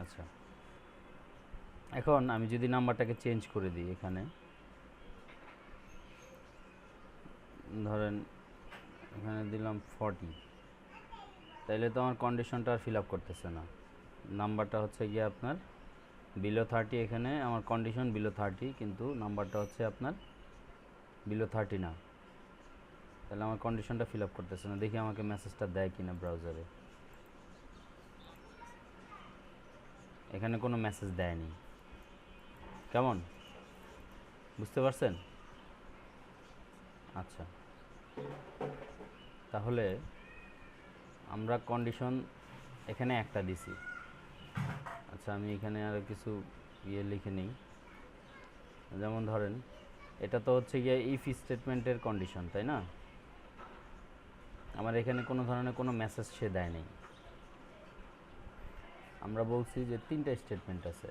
আচ্ছা, এখন আমি যদি নাম্বারটাকে চেঞ্জ করে দিই, এখানে ধরেন এখানে দিলাম 40, তাইলে তো আমার কন্ডিশনটা আর ফিল আপ করতেছে না। নাম্বারটা হচ্ছে গিয়ে আপনার বিলো 30, এখানে আমার কন্ডিশন বিলো 30, কিন্তু নাম্বারটা হচ্ছে আপনার বিলো 30 না। তাহলে আমার কন্ডিশনটা ফিল আপ করতেছে না। দেখি আমাকে মেসেজটা দেয় কিনা ব্রাউজারে। এখানে কোনো মেসেজ দেয়নি। কেমন, বুঝতে পারছেন? আচ্ছা, তাহলে আমরা কন্ডিশন এখানে একটা দিছি। আচ্ছা, আমি এখানে আরও কিছু লিখে নিই। যেমন ধরেন এটা তো হচ্ছে গিয়ে ইফ স্টেটমেন্টের কন্ডিশন, তাই না? আমার এখানে কোনো ধরনের কোনো মেসেজ সে দেয় নেই। আমরা বলছি যে 3টা স্টেটমেন্ট আছে,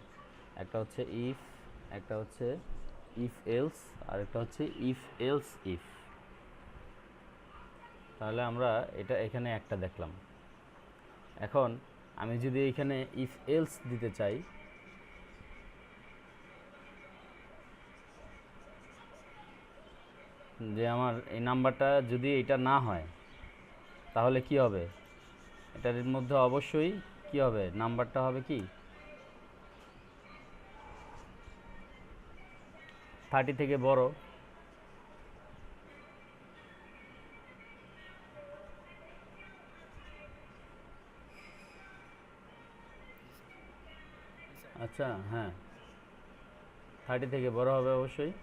একটা হচ্ছে ইফ, একটা হচ্ছে ইফ এলস, আর একটা হচ্ছে ইফ এলস ইফ। তাহলে আমরা এটা এখানে একটা দেখলাম। এখন আমি যদি এখানে ইফ এলস দিতে চাই, যে আমার এই নাম্বারটা যদি এটা না হয় তাহলে কি হবে? এটার মধ্যে অবশ্যই কি হবে, নাম্বারটা হবে কি 30 থেকে বড়। আচ্ছা, হ্যাঁ, 30 থেকে বড় হবে অবশ্যই।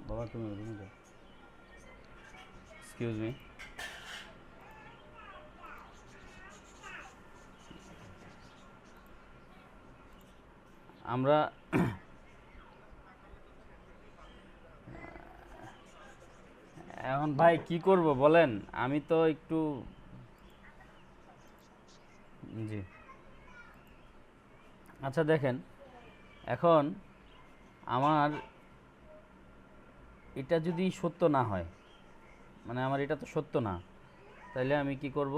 বাবা তুমি রুমে যাও, এক্সকিউজ মি। আমরা এখন ভাই কি করব বলেন, আমি তো একটু, জি আচ্ছা দেখেন, এখন আমার এটা যদি সত্য না হয়, মানে আমার এটা তো সত্য না, তাহলে আমি কি করব?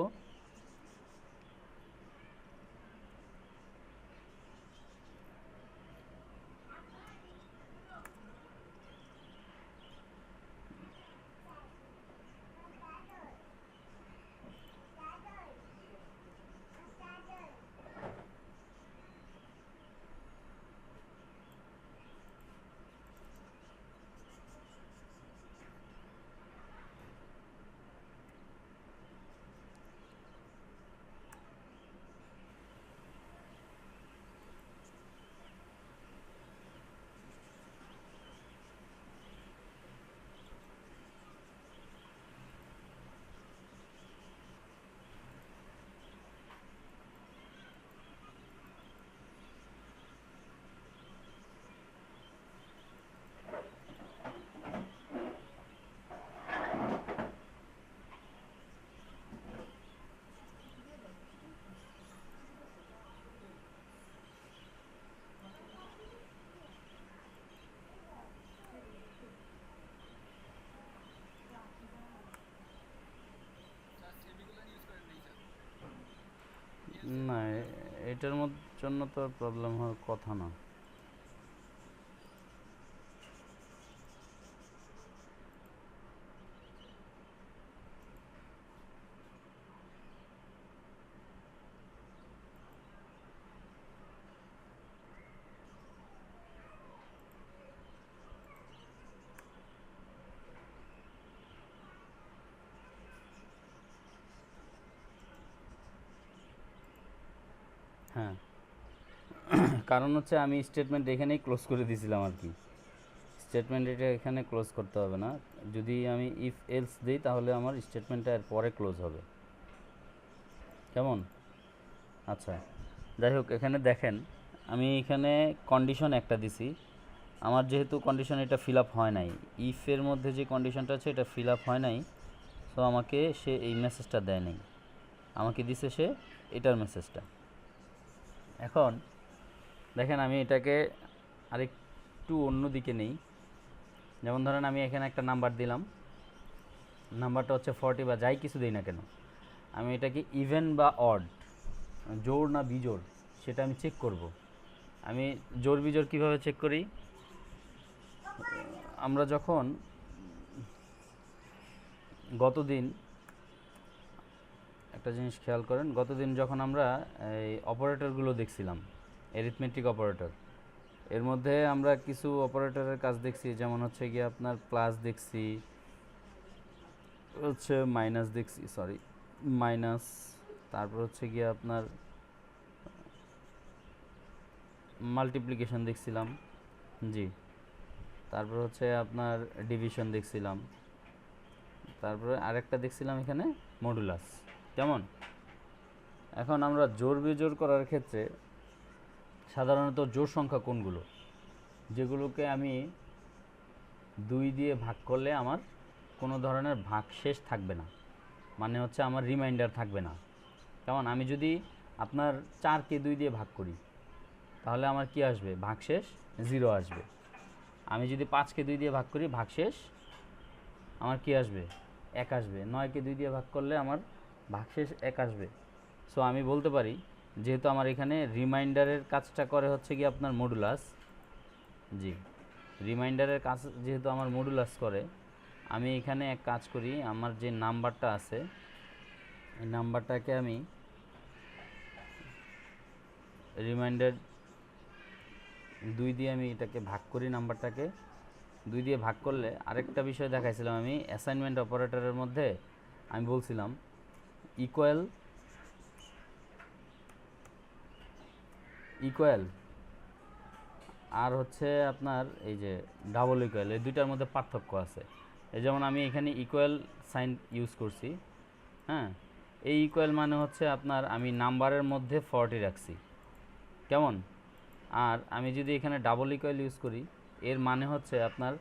না, এটার জন্য তো প্রবলেম হওয়ার কথা না। হ্যাঁ, কারণ হচ্ছে আমি স্টেটমেন্ট এখানেই ক্লোজ করে দিয়েছিলাম আর কি। স্টেটমেন্ট এটা এখানে ক্লোজ করতে হবে না। যদি আমি ইফ এলস দিই তাহলে আমার স্টেটমেন্টটা এর পরে ক্লোজ হবে। কেমন? আচ্ছা, যাই হোক, এখানে দেখেন আমি এখানে কন্ডিশন একটা দিছি। আমার যেহেতু কন্ডিশন এটা ফিল আপ হয় নাই, ইফের মধ্যে যে কন্ডিশনটা আছে এটা ফিল আপ হয় নাই, সো আমাকে সে এই মেসেজটা দেয় নাই, আমাকে দিছে সে এটার মেসেজটা। এখন দেখেন আমি এটাকে আরেকটু অন্য দিকে নেই। যেমন ধরেন আমি এখানে একটা নাম্বার দিলাম, নাম্বারটা হচ্ছে 40 বা যাই কিছু দিই না কেন, আমি এটাকে ইভেন বা অড, জোড় না বিজোড়, সেটা আমি চেক করব। আমি জোড় বিজোড় কীভাবে চেক করি? আমরা যখন গতদিন একটা জিনিস খেয়াল করেন, গতদিন যখন আমরা এই অপারেটরগুলো দেখছিলাম, অ্যারিথমেটিক অপারেটর, এর মধ্যে আমরা কিছু অপারেটরের কাজ দেখছি, যেমন হচ্ছে গিয়ে আপনার প্লাস দেখছি, হচ্ছে মাইনাস দেখছি, মাইনাস, তারপর হচ্ছে গিয়ে আপনার মাল্টিপ্লিকেশন দেখছিলাম, জি, তারপর হচ্ছে আপনার ডিভিশন দেখছিলাম, তারপরে আরেকটা দেখছিলাম এখানে মডুলাস। কেমন? এখন আমরা জোড় বিজোড় করার ক্ষেত্রে সাধারণত জোড় সংখ্যা কোনগুলো, যেগুলোকে আমি 2 দিয়ে ভাগ করলে আমার কোনো ধরনের ভাগশেষ থাকবে না, মানে হচ্ছে আমার রিমাইন্ডার থাকবে না। কেমন? আমি যদি আপনার 4কে 2 দিয়ে ভাগ করি তাহলে আমার কি আসবে? ভাগশেষ 0 আসবে। আমি যদি 5কে 2 দিয়ে ভাগ করি, ভাগশেষ আমার কি আসবে? 1 আসবে। 9কে 2 দিয়ে ভাগ করলে আমার ভাগশেষ 1 আসবে। সো আমি বলতে পারি, যেহেতু আমার এখানে রিমাইন্ডারের কাজটা করে হচ্ছে কি আপনার মডুলাস, জি, রিমাইন্ডারের কাজ যেহেতু আমার মডুলাস করে, আমি এখানে এক কাজ করি, আমার যে নাম্বারটা আছে এই নাম্বারটাকে আমি রিমাইন্ডার 2 দিয়ে আমি এটাকে ভাগ করি, নাম্বারটাকে 2 দিয়ে ভাগ করলে আরেকটা বিষয় দেখাইছিলাম আমি অ্যাসাইনমেন্ট অপারেটরের মধ্যে, আমি বলছিলাম ইকুয়াল আর হচ্ছে আপনার এই যে ডাবল ইকুয়াল, এই দুইটার মধ্যে পার্থক্য আছে। এই যেমন আমি এখানে ইকুয়াল সাইন ইউজ করছি, হ্যাঁ, এই ইকুয়াল মানে হচ্ছে আপনার আমি নাম্বারের মধ্যে 40 রাখছি। কেমন? আর আমি যদি এখানে ডাবল ইকুয়াল ইউজ করি, এর মানে হচ্ছে আপনার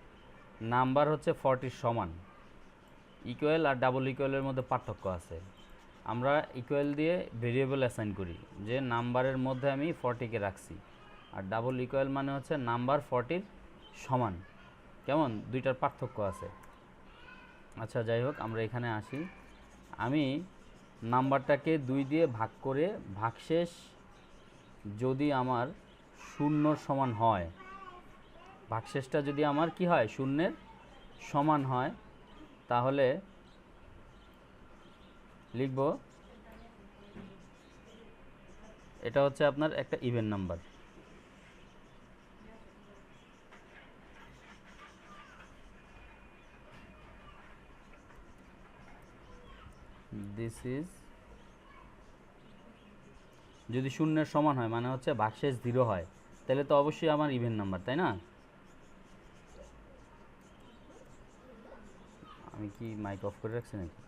নাম্বার হচ্ছে 40 সমান। ইকুয়াল আর ডাবল ইকুয়ালের মধ্যে পার্থক্য আছে। আমরা ইকুয়াল দিয়ে ভেরিয়েবল অ্যাসাইন করি, যে নাম্বারের মধ্যে আমি 40কে রাখছি, আর ডাবল ইকুয়াল মানে হচ্ছে নাম্বার 40 সমান। কেমন? দুইটার পার্থক্য আছে। আচ্ছা, যাই হোক, আমরা এখানে আসি। আমি নাম্বারটাকে 2 দিয়ে ভাগ করে ভাগশেষ যদি আমার 0 সমান হয়, ভাগশেষটা যদি আমার কি হয়? 0 সমান হয়, তাহলে লিখব এটা হচ্ছে আপনার একটা ইভেন নাম্বার। দিস ইজ, যদি 0 সমান হয় মানে হচ্ছে ভাগশেষ 0 হয়, তাহলে তো অবশ্যই আমার ইভেন নাম্বার, তাই না? আমি কি মাইক অফ করে রাখছি নাকি?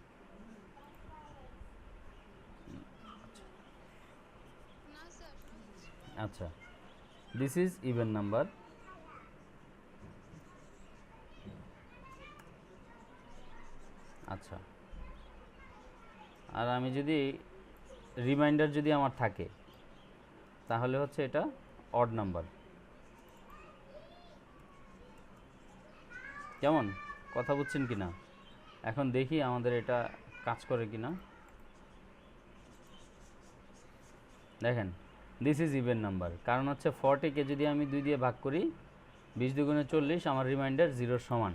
আচ্ছা, দিস ইজ ইভেন নাম্বার। আচ্ছা, আর আমি যদি রিমাইন্ডার যদি আমার থাকে, তাহলে হচ্ছে এটা অড নাম্বার। কেমন? কথা বুঝছেন কি না? এখন দেখি আমাদের এটা কাজ করে কি না। দেখেন, দিস ইজ ইভেন নাম্বার, কারণ হচ্ছে 40কে যদি আমি 2 দিয়ে ভাগ করি, 20 দুগুণে 40, আমার রিমাইন্ডার 0 সমান।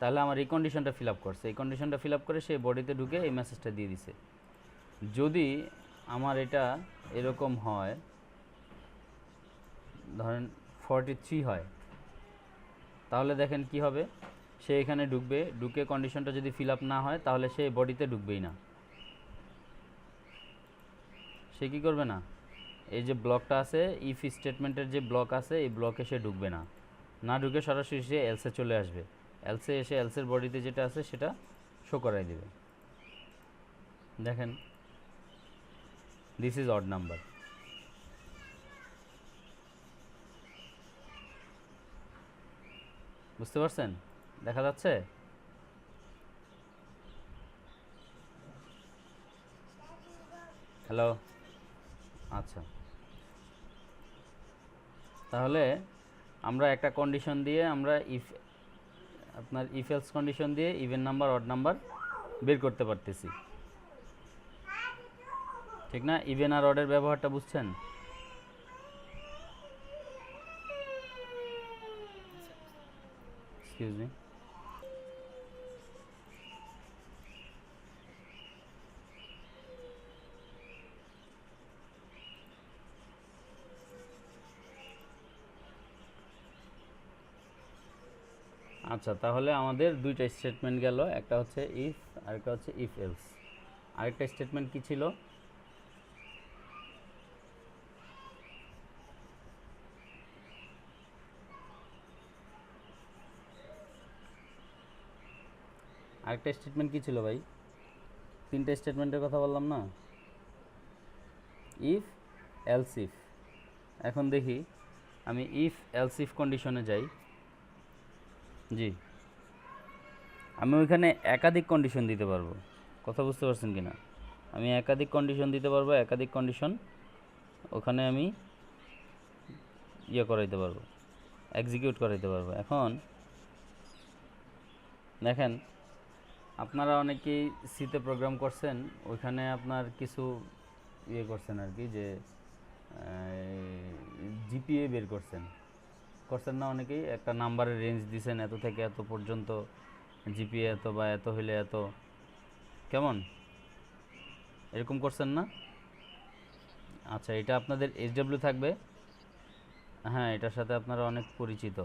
তাহলে আমার এই কন্ডিশনটা ফিল আপ করছে, এই কন্ডিশনটা ফিল আপ করে সে বডিতে ঢুকে এই মেসেজটা দিয়ে দিছে। যদি আমার এটা এরকম হয়, ধরেন 43 হয়, তাহলে দেখেন কি হবে? সে এখানে ঢুকবে, ঢুকে কন্ডিশনটা যদি ফিল আপ না হয়, তাহলে সে বডিতে ঢুকবেই না। সে কি করবে না? এই যে ব্লকটা আছে, ইফ স্টেটমেন্টের যে ব্লক আছে, এই ব্লকে সে ঢুকবে না, না ঢুকে সরাসরি সে এলসে চলে আসবে। এলসে এসে এলসের বডিতে যেটা আছে সেটা শো করাই দেবে। দেখেন, দিস ইজ অড নাম্বার। বুঝতে পারছেন? দেখা যাচ্ছে? হ্যালো? আচ্ছা, তাহলে আমরা একটা কন্ডিশন দিয়ে আমরা আপনার ইফ এলস কন্ডিশন দিয়ে ইভেন নাম্বার অড নাম্বার বের করতে পারতেছি, ঠিক না? ইভেন আর অডের ব্যবহারটা বুঝছেন? Excuse me. আচ্ছা, তাহলে আমাদের দুইটা স্টেটমেন্ট গেল, একটা হচ্ছে ইফ আর একটা হচ্ছে ইফ এলস। আরেকটা স্টেটমেন্ট কি ছিল? আরেকটা স্টেটমেন্ট কি ছিল ভাই? তিনটা স্টেটমেন্টের কথা বললাম না? If else if. এখন দেখি আমি ইফ এলস ইফ কন্ডিশনে যাই। জি, আমি ওইখানে একাধিক কন্ডিশন দিতে পারবো। কথা বুঝতে পারছেন কি না? আমি একাধিক কন্ডিশন দিতে পারবো, একাধিক কন্ডিশন ওখানে আমি করাইতে পারবো, এক্সিকিউট করাইতে পারবো। এখন দেখেন, আপনারা অনেকেই সিতে প্রোগ্রাম করছেন, ওইখানে আপনার কিছু করছেন আর কি, যে জিপিএ বের করছেন না? অনেকেই একটা নাম্বারের রেঞ্জ দিছেন, এত থেকে এত পর্যন্ত জিপিএ এত, বা এত হইলে এত, কেমন এরকম করছেন না? আচ্ছা, এটা আপনাদের এইচডব্লিউ থাকবে। হ্যাঁ, এটার সাথে আপনারা অনেক পরিচিত।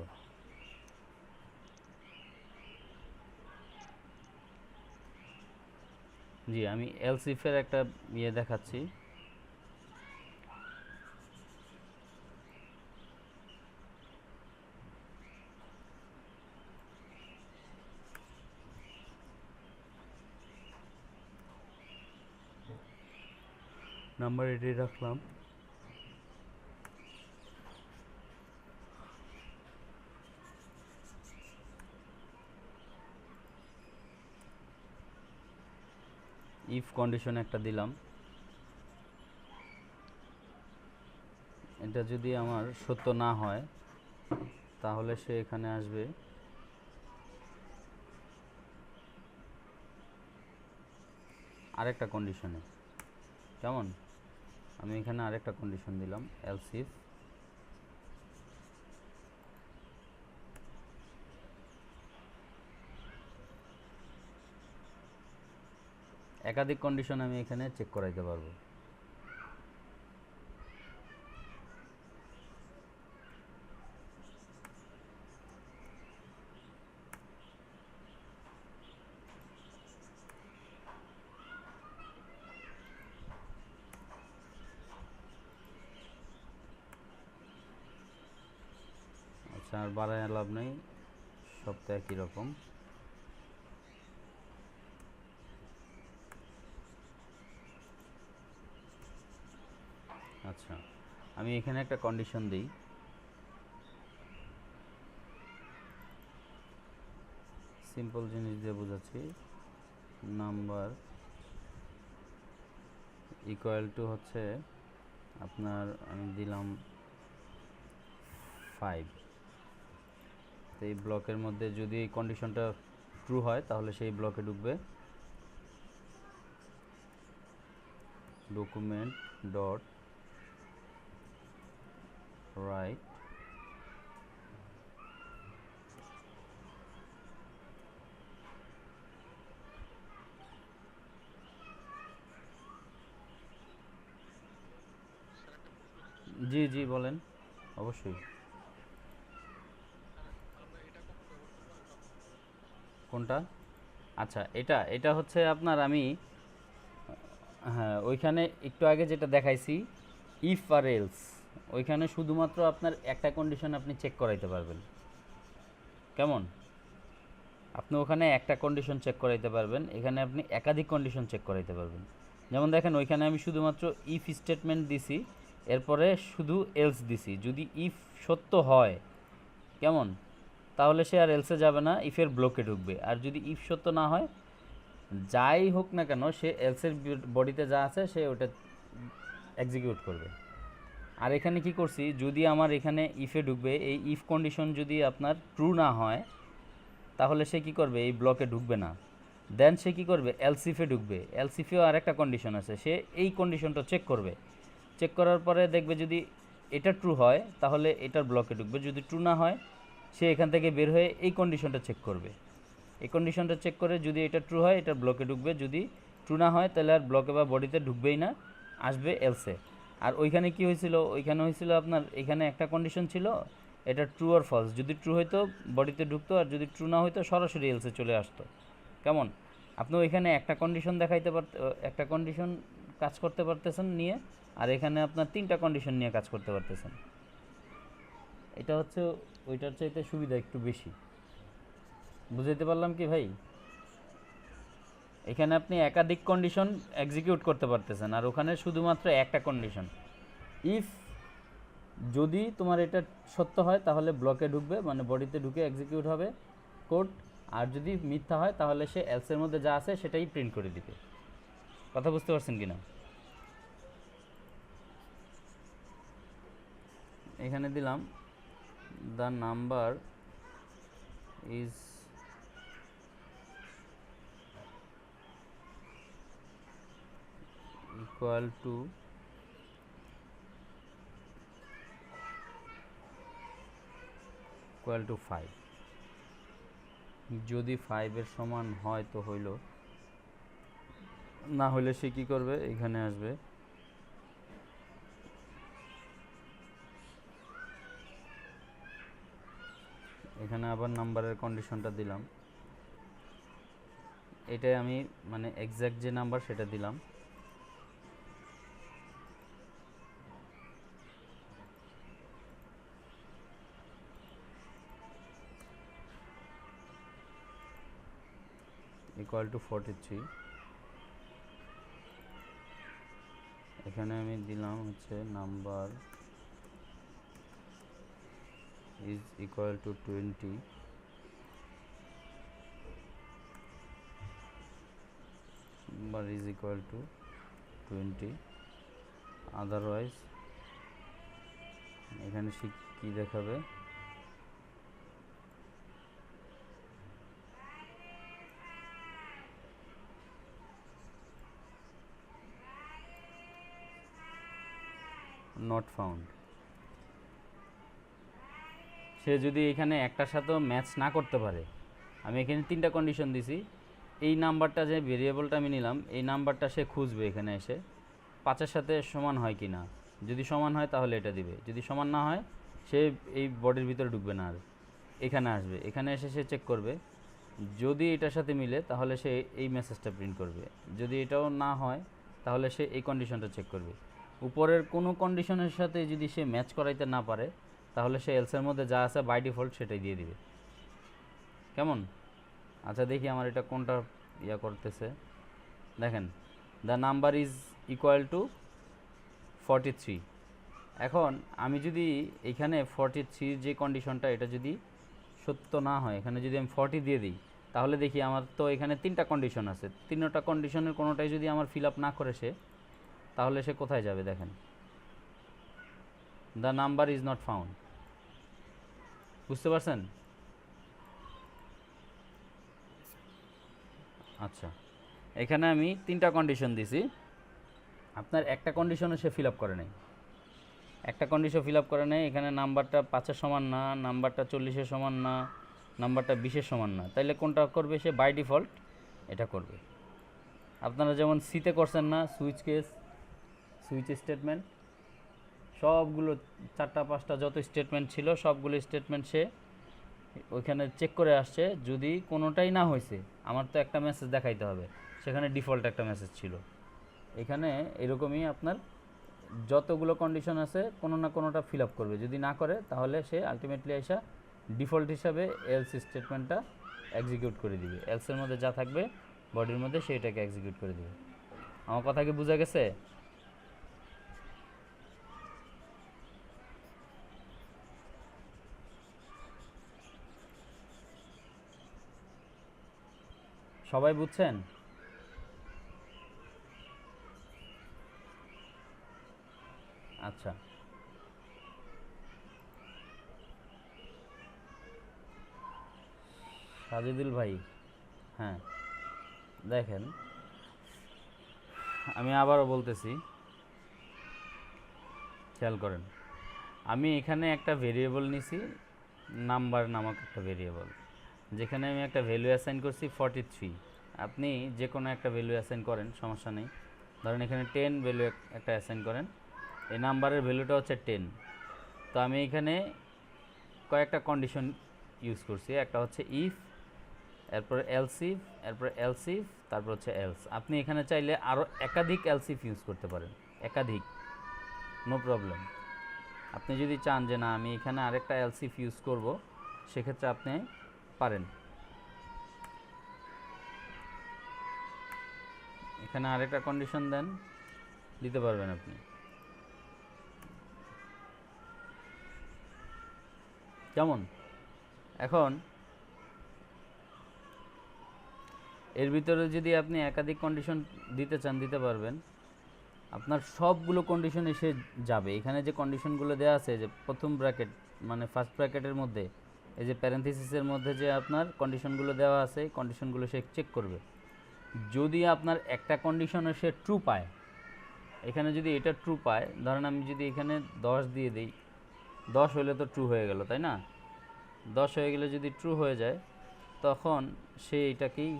জি, আমি এলসিফের একটা দেখাচ্ছি। নাম্বার এটাই রাখলাম। ইফ কন্ডিশন একটা দিলাম, এটা যদি আমার সত্য না হয় তাহলে সে এখানে আসবে আরেকটা কন্ডিশনে। কেমন? আমি এখানে আরেকটা কন্ডিশন দিলাম, এলস ইফ একাধিক কন্ডিশন আমি এখানে চেক করাইতে পারবো। আচ্ছা, আর বাড়ায় লাভ নেই, সব তো একই রকম। আচ্ছা, আমি এখানে একটা কন্ডিশন দিই, সিম্পল জিনিস দিয়ে বোঝাচ্ছি। নাম্বার ইকুয়াল টু হচ্ছে আপনার, আমি দিলাম 5। তো এই ব্লকের মধ্যে যদি এই কন্ডিশনটা ট্রু হয় তাহলে সেই ব্লকে ঢুকবে ডকুমেন্ট ডট রাইট জি জি বলেন, অবশ্যই। কোনটা? আচ্ছা, এটা এটা হচ্ছে আপনার, আমি হ্যাঁ ওইখানে একটু আগে যেটা দেখাইছি ইফ আর এলস, ওইখানে শুধুমাত্র আপনার একটা কন্ডিশন আপনি চেক করাইতে পারবেন। কেমন? আপনি ওখানে একটা কন্ডিশন চেক করাইতে পারবেন, এখানে আপনি একাধিক কন্ডিশন চেক করাইতে পারবেন। যেমন দেখেন, ওইখানে আমি শুধুমাত্র ইফ স্টেটমেন্ট দিছি, এরপরে শুধু এলস দিছি। যদি ইফ সত্য হয়, কেমন, তাহলে সে আর এলসে যাবে না, ইফের ব্লকে ঢুকবে। আর যদি ইফ সত্য না হয়, যাই হোক না কেন, সে এলসের বডিতে যা আছে সে ওটা এক্সিকিউট করবে। আর এখানে কি করছি, যদি আমার এখানে ইফে ঢুকবে, এই ইফ কন্ডিশন যদি আপনার ট্রু না হয় তাহলে সে কি করবে, এই ব্লকে ঢুকবে না। দেন সে কি করবে, এলসিফে ঢুকবে। এলসিফেও আর একটা কন্ডিশন আছে, সে এই কন্ডিশনটা চেক করবে। চেক করার পরে দেখবে যদি এটা ট্রু হয় তাহলে এটার ব্লকে ঢুকবে, যদি ট্রু না হয় সে এখান থেকে বের হয়ে এই কন্ডিশনটা চেক করবে। এই কন্ডিশনটা চেক করে যদি এটা ট্রু হয় এটার ব্লকে ঢুকবে, যদি ট্রু না হয় তাহলে আর ব্লকে বা বডিতে ঢুকবেই না, আসবে এলসে। আর ওইখানে কি হয়েছিল, ওইখানে হয়েছিল আপনার এখানে একটা কন্ডিশন ছিল, এটা ট্রু আর ফলস, যদি ট্রু হইতো বডিতে ঢুকতো, আর যদি ট্রু না হইতো সরাসরি এলসে চলে আসতো। কেমন, আপনি ওইখানে একটা কন্ডিশন দেখাইতে একটা কন্ডিশন কাজ করতে পারতেছেন নিয়ে, আর এখানে আপনার তিনটা কন্ডিশন নিয়ে কাজ করতে পারতেছেন। এটা হচ্ছে ওইটার চাইতে সুবিধা একটু বেশি। বুঝাইতে পারলাম কি ভাই? এখানে আপনি একাধিক কন্ডিশন এক্সিকিউট করতে পারতেছেন, আর ওখানে শুধুমাত্র একটা কন্ডিশন। ইফ যদি তোমার এটা সত্য হয় তাহলে ব্লকে ঢুকবে, মানে বডিতে ঢুকে এক্সিকিউট হবে কোড। আর যদি মিথ্যা হয় তাহলে সে এলসের মধ্যে যা আছে সেটাই প্রিন্ট করে দিবে। কথা বুঝতে পারছেন কিনা? এখানে দিলাম the number is equal to equal to 5। যদি 5-এর সমান হয় তো হইল, না হলে সে কি করবে, এখানে আসবে, এখানে আবার নাম্বারের কন্ডিশনটা দিলাম। এটাই আমি মানে এক্স্যাক্ট যে নাম্বার সেটা দিলাম। Equal to 43। এখানে আমি দিলাম হচ্ছে number is equal to 20, number is equal to 20, otherwise এখানে সে কী দেখাবে, নট ফাউন্ড। সে যদি এখানে একটার সাথেও ম্যাচ না করতে পারে, আমি এখানে তিনটা কন্ডিশন দিছি, এই নাম্বারটা যে ভেরিয়েবলটা আমি নিলাম এই নাম্বারটা সে খুঁজবে এখানে এসে 5-এর সাথে সমান হয় কি না। যদি সমান হয় তাহলে এটা দিবে, যদি সমান না হয় সে এই বডির ভিতরে ঢুকবে না, আর এখানে আসবে, এখানে এসে সে চেক করবে। যদি এটার সাথে মিলে তাহলে সে এই মেসেজটা প্রিন্ট করবে, যদি এটাও না হয় তাহলে সে এই কন্ডিশনটা চেক করবে। উপরের কোনো কন্ডিশনের সাথে যদি সে ম্যাচ করাইতে না পারে তাহলে সে এলসের মধ্যে যা আছে বাই ডিফল্ট সেটাই দিয়ে দিবে। কেমন? আচ্ছা দেখি আমার এটা কোনটা ইয়া করতেছে। দেখেন, the number is equal to 43। এখন আমি যদি এখানে 43 যে কন্ডিশনটা এটা যদি সত্য না হয়, এখানে যদি আমি 40 দিয়ে দিই তাহলে দেখি আমার তো এখানে তিনটা কন্ডিশন আছে, তিনটা কন্ডিশনের কোনোটাই যদি আমার ফিল আপ না করে সে, তাহলে সে কোথায় যাবে দেখেন, the number is not found. বুঝতে পারছেন? আচ্ছা, এখানে আমি তিনটা কন্ডিশন দিছি, আপনার একটা কন্ডিশনে সে ফিল আপ করে নাই, একটা কন্ডিশন ফিল আপ করে নাই। এখানে নাম্বারটা 5-এর সমান না, নাম্বারটা 40-এর সমান না, নাম্বারটা 20-এর সমান না, তাইলে কোনটা করবে সে? বাই ডিফল্ট এটা করবে। আপনারা যেমন সিতে করছেন না, সুইচ কেস, সুইচ স্টেটমেন্ট, সবগুলো 4টা 5টা যত স্টেটমেন্ট ছিল সবগুলো স্টেটমেন্ট সে ওইখানে চেক করে আসছে, যদি কোনোটাই না হয়েছে আমার তো একটা মেসেজ দেখাইতে হবে, সেখানে ডিফল্ট একটা মেসেজ ছিল। এখানে এরকমই আপনার যতগুলো কন্ডিশন আছে কোনো না কোনোটা ফিল আপ করবে, যদি না করে তাহলে সে আলটিমেটলি এসে ডিফল্ট হিসাবে এলস স্টেটমেন্টটা এক্সিকিউট করে দিবে, এলসের মধ্যে যা থাকবে বডির মধ্যে সেইটাকে এক্সিকিউট করে দিবে। আমার কথা কি বোঝা গেছে? সবাই বুঝছেন? আচ্ছা, সাজিদুল ভাই, হ্যাঁ দেখেন আমি আবারও বলতেছি, খেয়াল করেন, আমি এখানে একটা ভেরিয়েবল নিছি, নাম্বার নামক একটা ভেরিয়েবল, যেখানে আমি একটা ভ্যালু অ্যাসাইন করছি 43। আপনি যে কোনো একটা ভ্যালু অ্যাসাইন করেন, সমস্যা নেই। ধরেন এখানে 10 ভ্যালু একটা অ্যাসাইন করেন, এই নাম্বারের ভ্যালুটা হচ্ছে 10। তো আমি এখানে কয়েকটা কন্ডিশন ইউজ করছি, একটা হচ্ছে ইফ, এরপরে এলসিফ, এরপরে এলসিফ, তারপর হচ্ছে এলস। আপনি এখানে চাইলে আরও একাধিক এলসিফ ইউজ করতে পারেন, একাধিক, নো প্রবলেম। আপনি যদি চান যে না আমি এখানে আরেকটা এলসিফ ইউজ করব, সেক্ষেত্রে আপনি পারেন। এখানে আরেকটা কন্ডিশন দেন, দিতে পারবেন আপনি। যেমন এখন এর ভিতরে যদি আপনি একাধিক কন্ডিশন দিতে চান, দিতে পারবেন। আপনার সবগুলো কন্ডিশন এসে যাবে। এখানে যে কন্ডিশনগুলো দেওয়া আছে, যে প্রথম ব্র্যাকেট মানে ফার্স্ট ব্র্যাকেটের মধ্যে, এই যে প্যারেন্থেসিসের মধ্যে যে আপনার কন্ডিশনগুলো দেওয়া আছে, কন্ডিশনগুলো সে চেক করবে। যদি আপনার একটা কন্ডিশনে সে ট্রু পায়, এখানে যদি এটা ট্রু পায়, ধরেন আমি যদি এখানে 10 দিয়ে দিই, 10 হলে তো ট্রু হয়ে গেল, তাই না? 10 হয়ে গেলে যদি ট্রু হয়ে যায়, তখন সে এটাকেই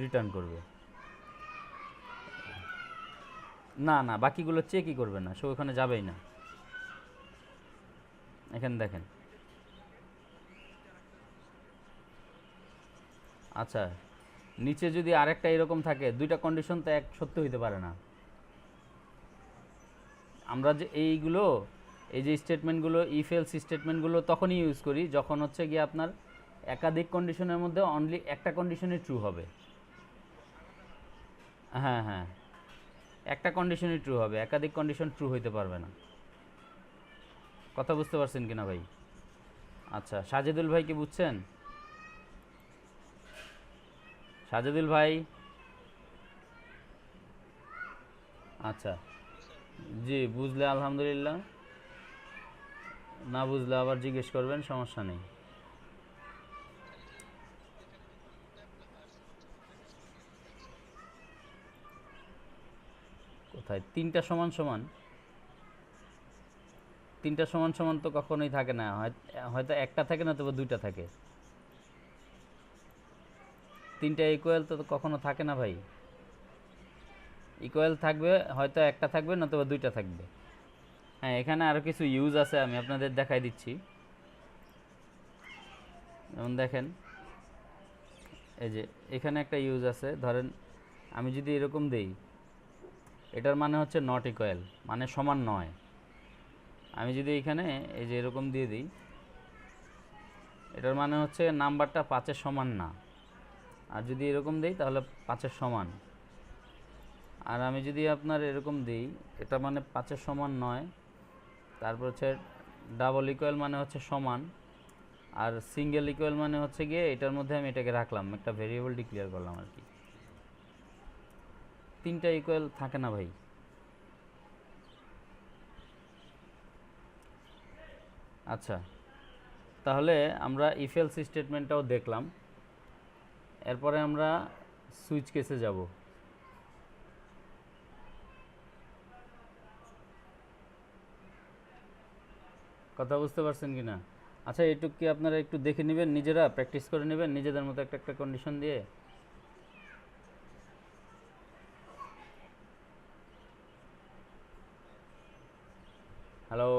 রিটার্ন করবে। না না, বাকিগুলো চেকই করবে না, সে ওখানে যাবেই না। এখানে দেখেন, আচ্ছা নিচে যদি আরেকটা এরকম থাকে, দুইটা কন্ডিশন তো এক সত্য হইতে পারে না। আমরা যে এইগুলো, এই যে স্টেটমেন্টগুলো, ইফ এলস স্টেটমেন্টগুলো তখনই ইউজ করি যখন হচ্ছে গিয়ে আপনার একাধিক কন্ডিশনের মধ্যে অনলি একটা কন্ডিশনই ট্রু হবে। হ্যাঁ হ্যাঁ, একটা কন্ডিশনই ট্রু হবে, একাধিক কন্ডিশন ট্রু হইতে পারবে না। কথা বুঝতে পারছেন কিনা ভাই? আচ্ছা, সাজেদুল ভাই কি বুঝছেন? সাজেদুল ভাই, আচ্ছা জি, বুঝলে আলহামদুলিল্লাহ, না বুঝলে আবার জিজ্ঞেস করবেন, সমস্যা নেই। কোথায় তিনটা সমান সমান? তিনটা সমান সমান তো কখনোই থাকে না, হয়তো একটা থাকে না, তবে দুইটা থাকে। তিনটা ইকুয়াল তো কখনো থাকে না ভাই। ইকুয়াল থাকবে, হয়তো একটা থাকবে, নতুবা দুইটা থাকবে। হ্যাঁ, এখানে আরও কিছু ইউজ আছে, আমি আপনাদের দেখাই দিচ্ছি। যেমন দেখেন, এই যে এখানে একটা ইউজ আছে, ধরেন আমি যদি এরকম দেই, এটার মানে হচ্ছে নট ইকুয়াল, মানে সমান নয়। আমি যদি এখানে এই যে এরকম দিয়ে দিই, এটার মানে হচ্ছে নাম্বারটা 5-এর সমান না। আর যদি এরকম দিই, তাহলে 5-এর সমান। আর আমি যদি আপনার এরকম দিই, এটা মানে 5-এর সমান নয়। তারপর হচ্ছে ডাবল ইকুয়াল মানে হচ্ছে সমান। আর সিঙ্গেল ইকুয়াল মানে হচ্ছে গিয়ে এটার মধ্যে আমি এটাকে রাখলাম, একটা ভেরিয়েবল ডিক্লেয়ার করলাম আর কি। তিনটা ইকুয়াল থাকে না ভাই। আচ্ছা, তাহলে আমরা ইফ এলস স্টেটমেন্টটাও দেখলাম। এরপরে আমরা সুইচ কেসে যাব। কথা বুঝতে পারছেন কি না? আচ্ছা, এটুকু কি আপনারা একটু দেখে নেবেন, নিজেরা প্র্যাকটিস করে নেবেন নিজেদের মতো একটা একটা কন্ডিশন দিয়ে। হ্যালো,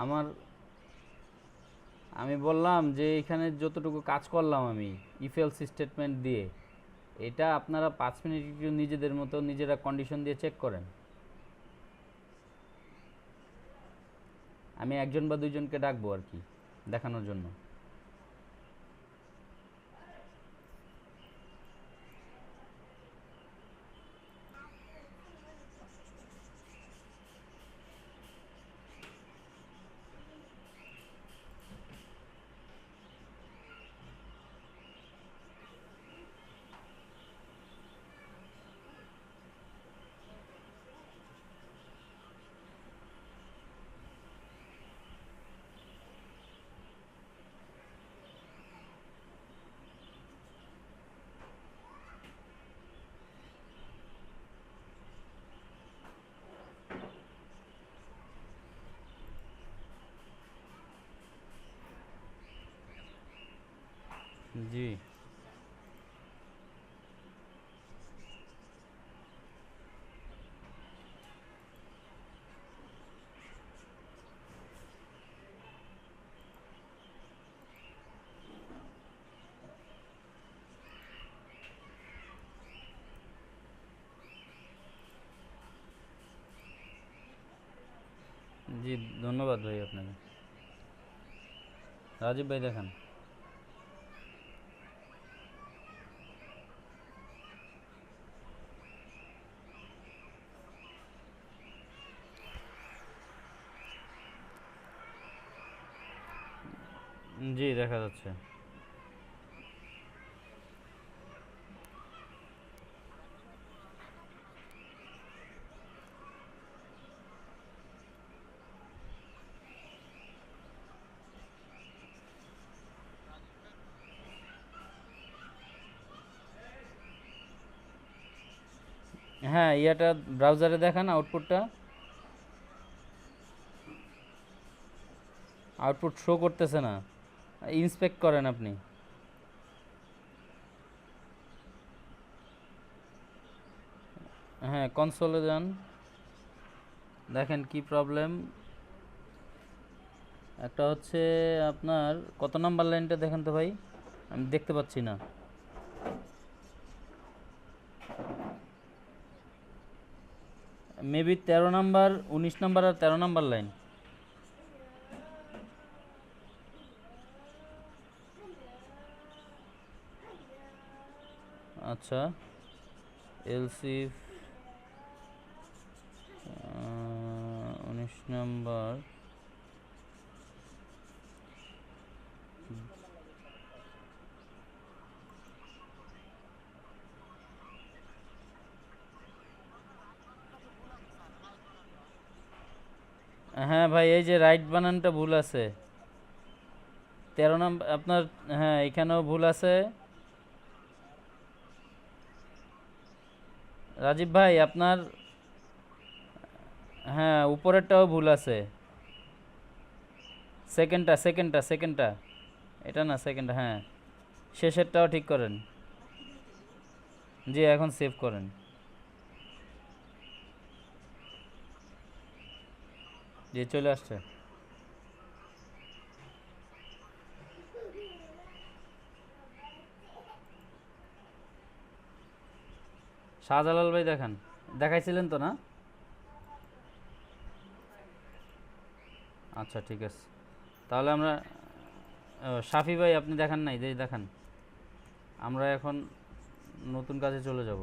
আমার আমি বললাম যে এখানে যতটুকু কাজ করলাম আমি ইফ এলস স্টেটমেন্ট দিয়ে, এটা আপনারা 5 মিনিট একটু নিজেদের মতো নিজেরা কন্ডিশন দিয়ে চেক করেন। আমি একজন বা দুইজনকে ডাকবো আর কি, দেখানোর জন্য। জি জি, ধন্যবাদ ভাই আপনাকে। রাজীব ভাই দেখান। জি দেখা যাচ্ছে। হ্যাঁ, ইয়াটা ব্রাউজারে দেখান আউটপুটটা। আউটপুট শো করতেছে না। ইন্সপেক্ট করেন আপনি। হ্যাঁ, কনসোলে যান, দেখেন কি প্রবলেম। একটা হচ্ছে আপনার কত নাম্বার লাইনটা দেখেন তো ভাই, আমি দেখতে পাচ্ছি না। মেবি 13 নাম্বার, 19 নাম্বার আর 13 নাম্বার লাইন। আচ্ছা, এলসি 19 নাম্বার। হ্যাঁ ভাই, এই যে রাইট বানানটা ভুল আছে। 13 নাম্বার আপনার, হ্যাঁ এখানেও ভুল আছে। রাজীব ভাই আপনার, হ্যাঁ উপরেরটাও ভুল আছে। সেকেন্ডটা, এটা না, সেকেন্ড, হ্যাঁ শেষেরটাও ঠিক করেন। জি, এখন সেভ করেন। জি, চলে আসছে। শাহজালাল ভাই দেখান, দেখাইছিলেন তো না? আচ্ছা ঠিক আছে, তাহলে আমরা শাফি ভাই আপনি দেখান নাই, যে দেখান। আমরা এখন নতুন কাজে চলে যাব।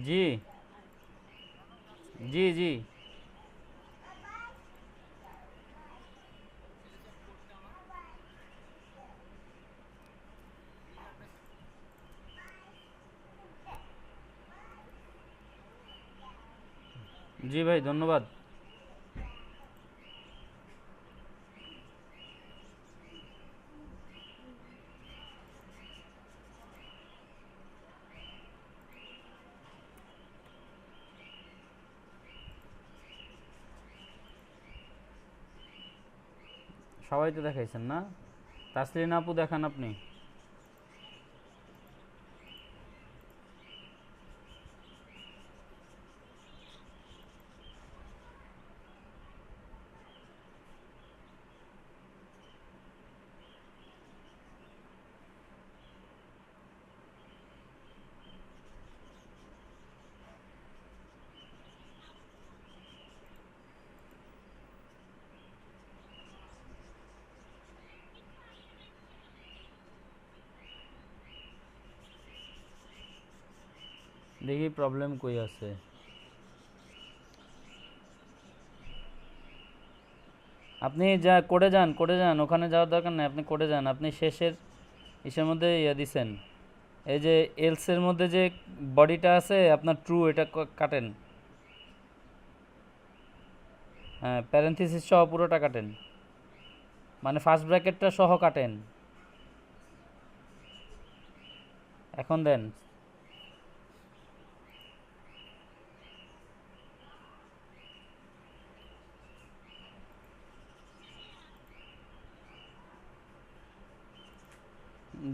জি জি জি জি ভাই, ধন্যবাদ। সবাই তো দেখাইছেন না? তাসলিন আপু দেখান আপনি। দেখি প্রবলেম কই আছে। আপনি যা কোডে যান, ওখানে যাওয়ার দরকার নেই, আপনি কোডে যান। আপনি শেষের ইসের মধ্যে ইয়ে দিছেন, এই যে এলসের মধ্যে যে বডিটা আছে আপনার ট্রু, এটা কাটেন। হ্যাঁ, প্যারেন্থেসিস সহ পুরোটা কাটেন, মানে ফার্স্ট ব্র্যাকেটটা সহ কাটেন। এখন দেন।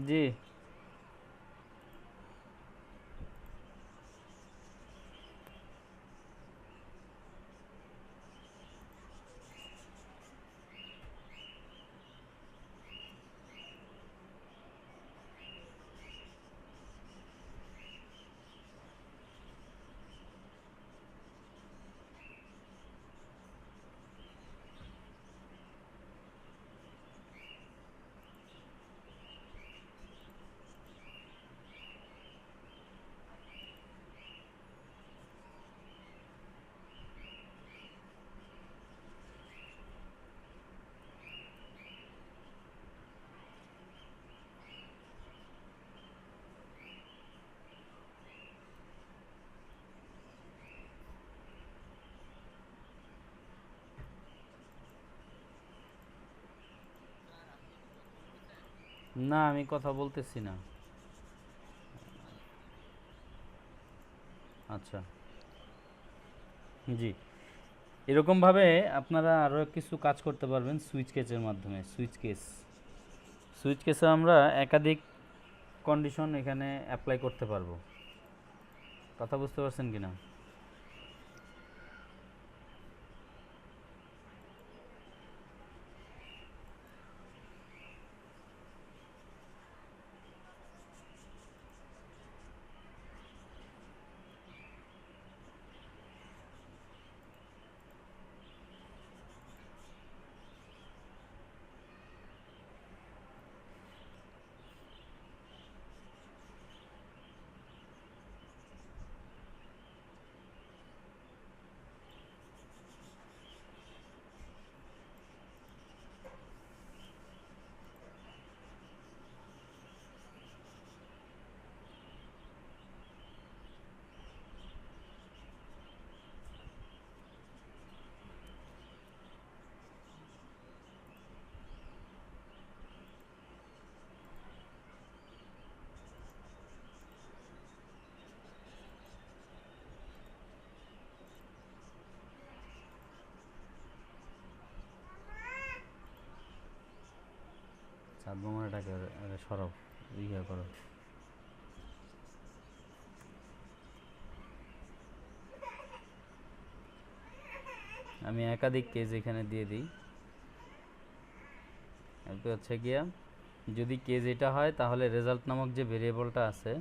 জি। না, আমি কথা বলতেছি না। আচ্ছা। জি। এরকমভাবে আপনারা আরও কিছু কাজ করতে পারবেন সুইচ কেসের মাধ্যমে। সুইচ কেসে আমরা একাধিক কন্ডিশন এখানে অ্যাপ্লাই করতে পারবো। কথা বুঝতে পারছেন কি না? চাঁদ বোমাটাকে সরব ইয়ে করো। আমি একাধিক কেজ এখানে দিয়ে দিই। এরপর হচ্ছে গিয়া যদি কেজ এটা হয় তাহলে রেজাল্ট নামক যে ভেরিয়েবলটা আছে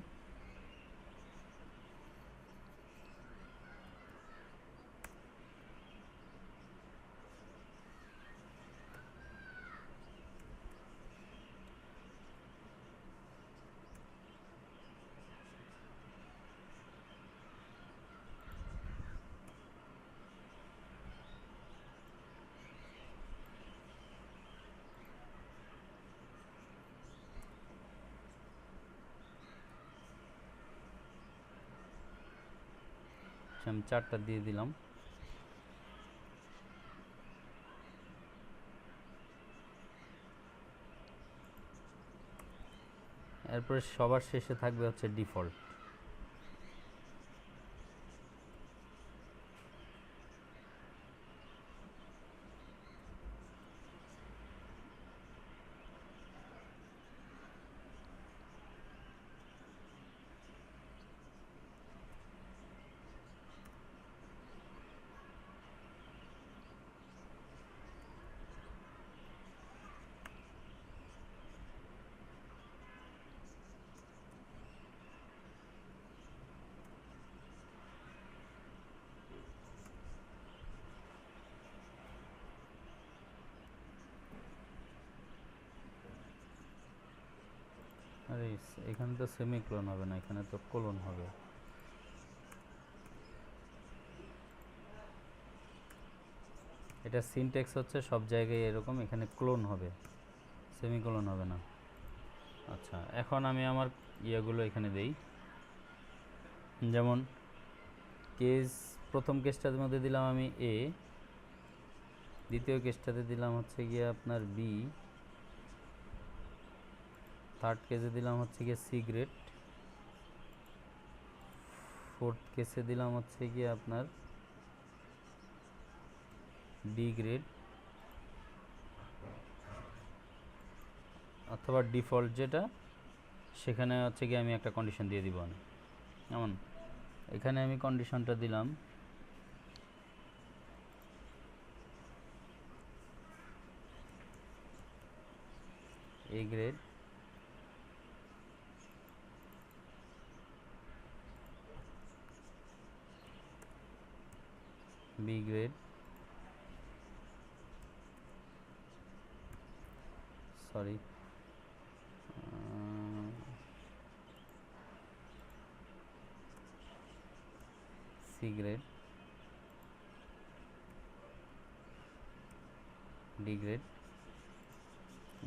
আমি 4টা দিয়ে দিলাম। এরপরে সবার শেষে থাকবে হচ্ছে ডিফল্ট। আরে এখানে তো সেমিকোলন হবে না, এখানে তো কোলন হবে। এটা সিনট্যাক্স হচ্ছে সব জায়গায় এরকম, এখানে ক্লোন হবে, সেমিকোলন হবে না। আচ্ছা, এখন আমি আমার ইয়েগুলো এখানে দেই। যেমন কেস, প্রথম কেসটার মধ্যে দিলাম আমি এ, দ্বিতীয় কেসটাতে দিলাম হচ্ছে গিয়ে আপনার বি, থার্ড কেসে দিলাম হচ্ছে গিয়ে সি গ্রেড, ফোর্থ কেসে দিলাম হচ্ছে গিয়ে আপনার ডি গ্রেড, অথবা ডিফল্ট যেটা সেখানে হচ্ছে গিয়ে আমি একটা কন্ডিশন দিয়ে দিব। যেমন এখানে আমি কন্ডিশনটা দিলাম A grade, B grade, sorry C grade, D grade.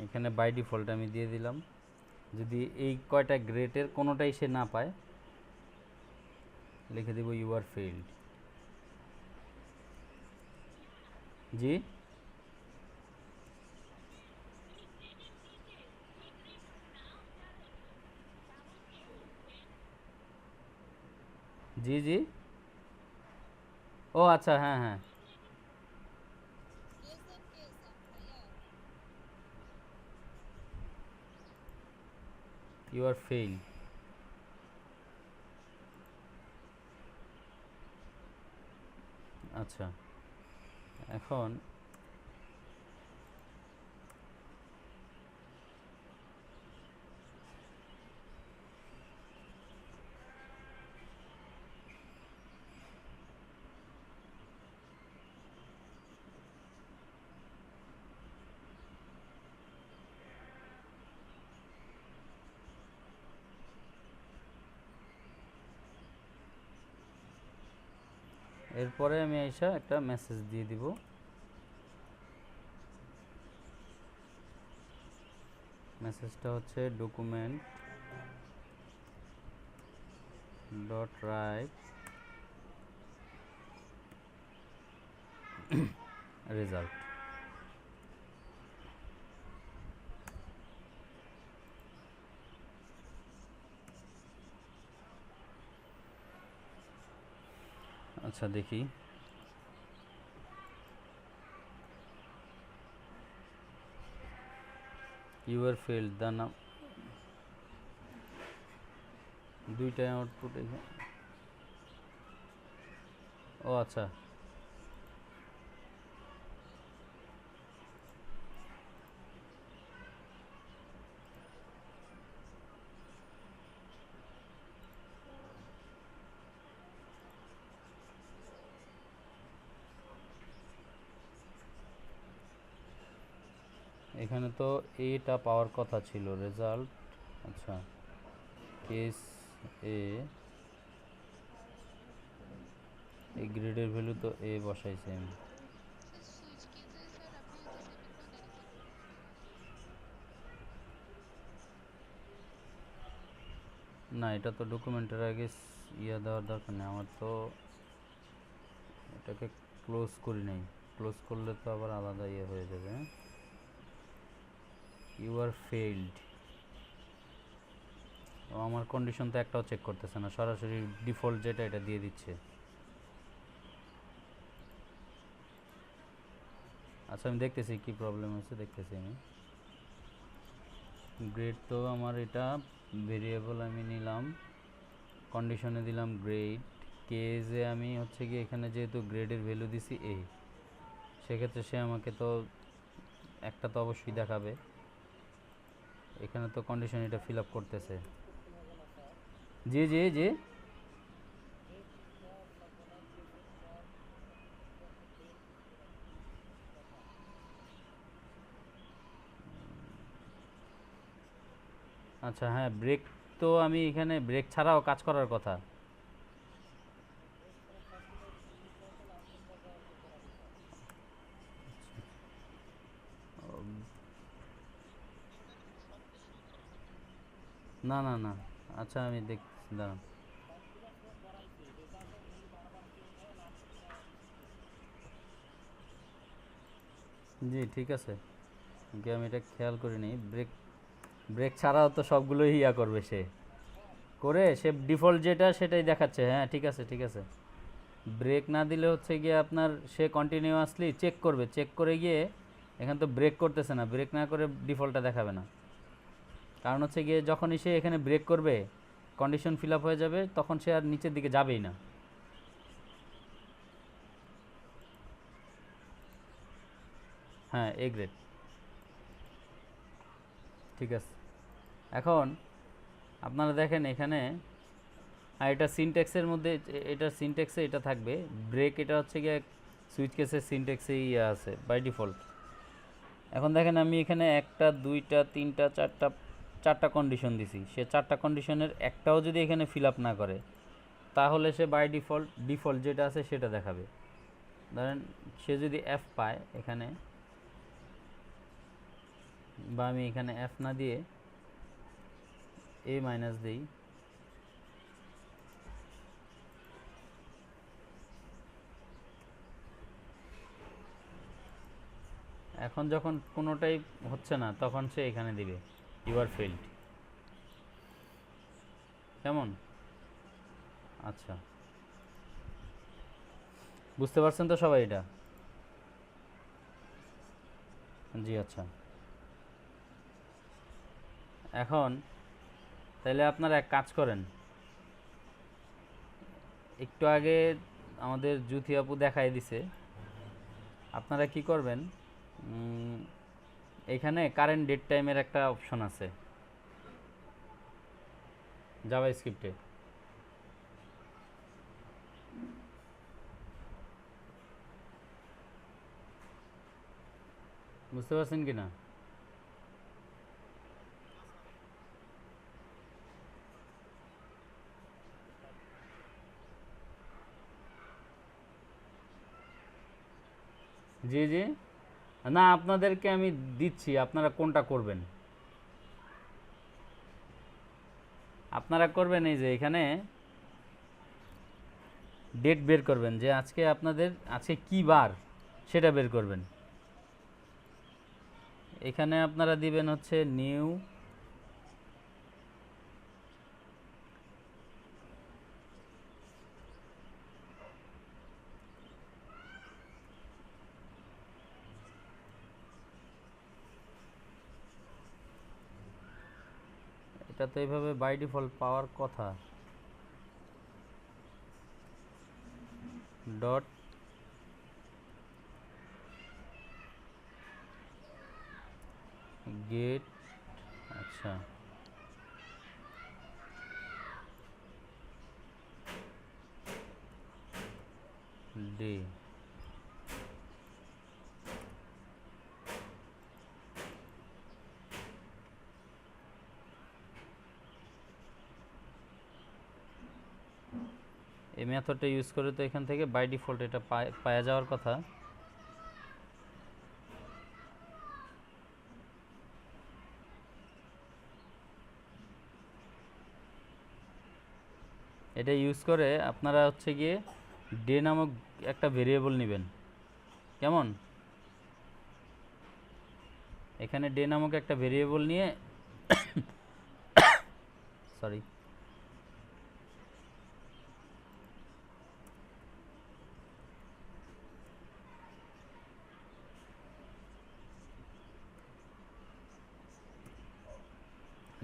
এখানে বাই ডিফল্ট আমি দিয়ে দিলাম। যদি এই কয়টা গ্রেডের কোনোটাই সে না পায়, লিখে দেব ইউ আর ফেইল্ড। জি জি জি, ও আচ্ছা, হ্যাঁ হ্যাঁ, ইউ আর ফেইল। আচ্ছা, এখন এরপরে আমি এসে একটা মেসেজ দিয়ে দিব। মেসেজটা হচ্ছে ডকুমেন্ট ডট রাইট রেজাল্ট। আচ্ছা দেখি, ইউ আর ফেইল্ড দ্য নাম, দুইটাই আউটপুট এখানে। ও আচ্ছা, এখানে তো এটা পাওয়ার কথা ছিল রেজাল্ট। আচ্ছা, কেস এ, এই গ্রেডের ভ্যালু তো এ বসাইছি আমি। না, এটা তো ডকুমেন্টের আগে ইয়ে দেওয়ার দরকার নেই আমার তো, এটাকে ক্লোজ করি নাই। ক্লোজ করলে তো আবার আলাদা ইয়ে হয়ে যাবে। ইউ আর ফেইল্ড, ও আমার কন্ডিশন তো একটাও চেক করতেছে না, সরাসরি ডিফল্ট যেটা এটা দিয়ে দিচ্ছে। আচ্ছা আমি দেখতেছি কি প্রবলেম হচ্ছে, দেখতেছি আমি। গ্রেড তো আমার এটা ভেরিয়েবল আমি নিলাম, কন্ডিশনে দিলাম গ্রেড, কেজে আমি হচ্ছে কি এখানে যেহেতু গ্রেডের ভ্যালু দিছি এ, সেক্ষেত্রে সে আমাকে তো একটা তো অবশ্যই দেখাবে। এখানে তো কন্ডিশন এটা ফিল আপ করতেছে। জি জি জি, আচ্ছা হ্যাঁ, ব্রেক তো আমি এখানে ব্রেক ছাড়াও কাজ করার কথা। না না না, আচ্ছা আমি দেখছি, দাঁড়ান। জি ঠিক আছে, ওকে আমি এটা খেয়াল করিনি। ব্রেক ব্রেক ছাড়াও তো সবগুলোই ইয়া করবে সে, করে সে ডিফল্ট যেটা সেটাই দেখাচ্ছে। হ্যাঁ ঠিক আছে ঠিক আছে। ব্রেক না দিলে হচ্ছে গিয়ে আপনার সে কন্টিনিউয়াসলি চেক করবে, চেক করে গিয়ে এখানে তো ব্রেক করতেছে না, ব্রেক না করে ডিফল্টটা দেখাবে না। কারণ হচ্ছে গিয়ে যখনই সে এখানে ব্রেক করবে কন্ডিশন ফিল আপ হয়ে যাবে, তখন সে আর নিচের দিকে যাবেই না। হ্যাঁ এ গ্রেড। ঠিক আছে। এখন আপনারা দেখেন এখানে, আর এটা সিনট্যাক্সের মধ্যে, এটার সিনট্যাক্সে এটা থাকবে ব্রেক, এটা হচ্ছে গিয়ে সুইচ কেসের সিনট্যাক্সে ইয়ে আছে বাই ডিফল্ট। এখন দেখেন আমি এখানে একটা দুইটা তিনটা চারটা, চারটা কন্ডিশন দিছি, সে চারটা কন্ডিশনের একটাও যদি এখানে ফিল আপ না করে তাহলে সে বাই ডিফল্ট ডিফল্ট যেটা আছে সেটা দেখাবে। ধরেন সে যদি এফ পায় এখানে, বা আমি এখানে এফ না দিয়ে এ মাইনাস দিই, এখন যখন কোনোটাই হচ্ছে না তখন সে এখানে দিবে ইউ আর ফেইল্ড। কেমন? আচ্ছা, বুঝতে পারছেন তো সবাই এটা? জি আচ্ছা। এখন তাহলে আপনারা এক কাজ করেন, একটু আগে আমাদের জুথি আপু দেখাই দিছে, আপনারা কি করবেন, এখানে কারেন্ট ডেট টাইমের একটা অপশন আছে জাভা স্ক্রিপ্টে, বুঝতে পারছেন কি না? জি জি, না আপনাদেরকে আমি দিচ্ছি, আপনারা কোনটা করবেন। আপনারা করবেন এই যে এখানে ডেট বের করবেন, যে আজকে আপনাদের আজকে কি বার সেটা বের করবেন। এখানে আপনারা দিবেন হচ্ছে নিউ, এটা তো এইভাবে বাই ডিফল্ট পাওয়ার কথা, ডট গেট। আচ্ছা, ডে, এই মেথডটা ইউজ করে তো এখান থেকে বাই ডিফল্ট এটা পাওয়া যাওয়ার কথা। এটা ইউজ করে আপনারা হচ্ছে গিয়ে ডে নামক একটা ভেরিয়েবল নেবেন। কেমন? এখানে ডে নামক একটা ভেরিয়েবল নিয়ে সরি,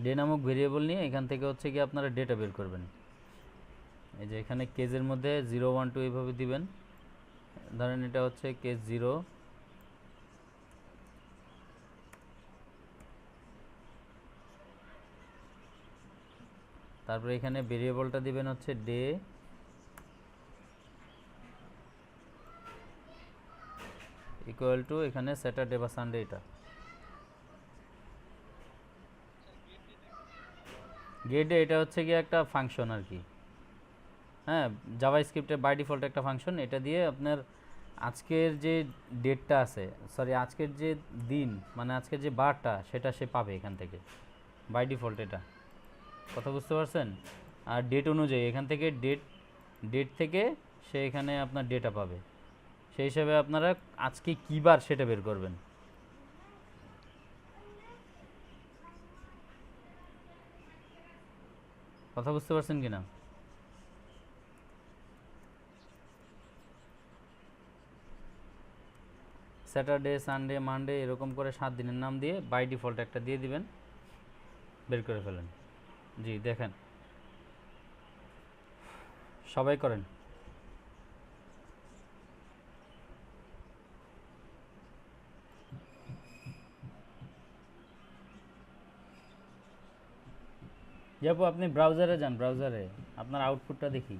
ডে নামক ভেরিয়েবল নিয়ে এখান থেকে হচ্ছে গিয়ে আপনারা ডেটা বের করবেন। এই যে এখানে কেজের মধ্যে 0 1 2 এইভাবে দিবেন। ধরেন এটা হচ্ছে কেস 0, তারপরে এখানে ভেরিয়েবলটা দিবেন হচ্ছে ডে, ইকুয়াল টু এখানে স্যাটারডে বা সানডে। এটা গেটে, এটা হচ্ছে গিয়ে একটা ফাংশন আর কি। হ্যাঁ, জাভা স্ক্রিপ্টে বাই ডিফল্ট একটা ফাংশন, এটা দিয়ে আপনার আজকের যে ডেটটা আছে, সরি আজকের যে দিন মানে আজকের যে বারটা সেটা সে পাবে এখান থেকে বাই ডিফল্ট। এটা কথা বুঝতে পারছেন? আর ডেট অনুযায়ী এখান থেকে ডেট থেকে সে এখানে আপনার ডেটা পাবে। সেই হিসাবে আপনারা আজকে কী বার সেটা বের করবেন। কথা বুঝতে পারছেন কি না? স্যাটারডে, সানডে, মানডে এরকম করে 7 দিনের নাম দিয়ে বাই ডিফল্ট একটা দিয়ে দিবেন, বের করে ফেলেন। জি দেখেন, সবাই করেন। যাবো, আপনি ব্রাউজারে যান, ব্রাউজারে আপনার আউটপুটটা দেখি।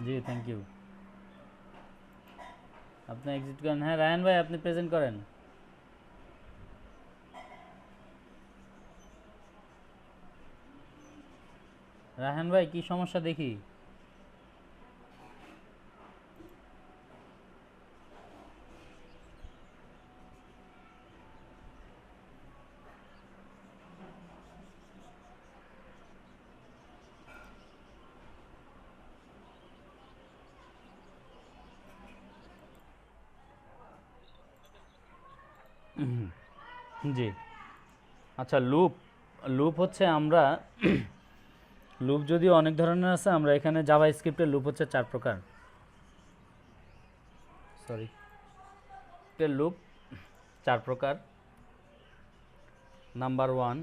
জি থ্যাংক ইউ। আপনি এক্সিট করেন। হ্যাঁ রায়হান ভাই, আপনি প্রেজেন্ট করেন। রায়হান ভাই কি সমস্যা দেখি? জি আচ্ছা, লুপ লুপ হচ্ছে আমরা লুপ যদিও অনেক ধরনের আছে, আমরা এখানে জাভা স্ক্রিপ্টের লুপ হচ্ছে 4 প্রকার। সরি, লুপ 4 প্রকার। নাম্বার 1,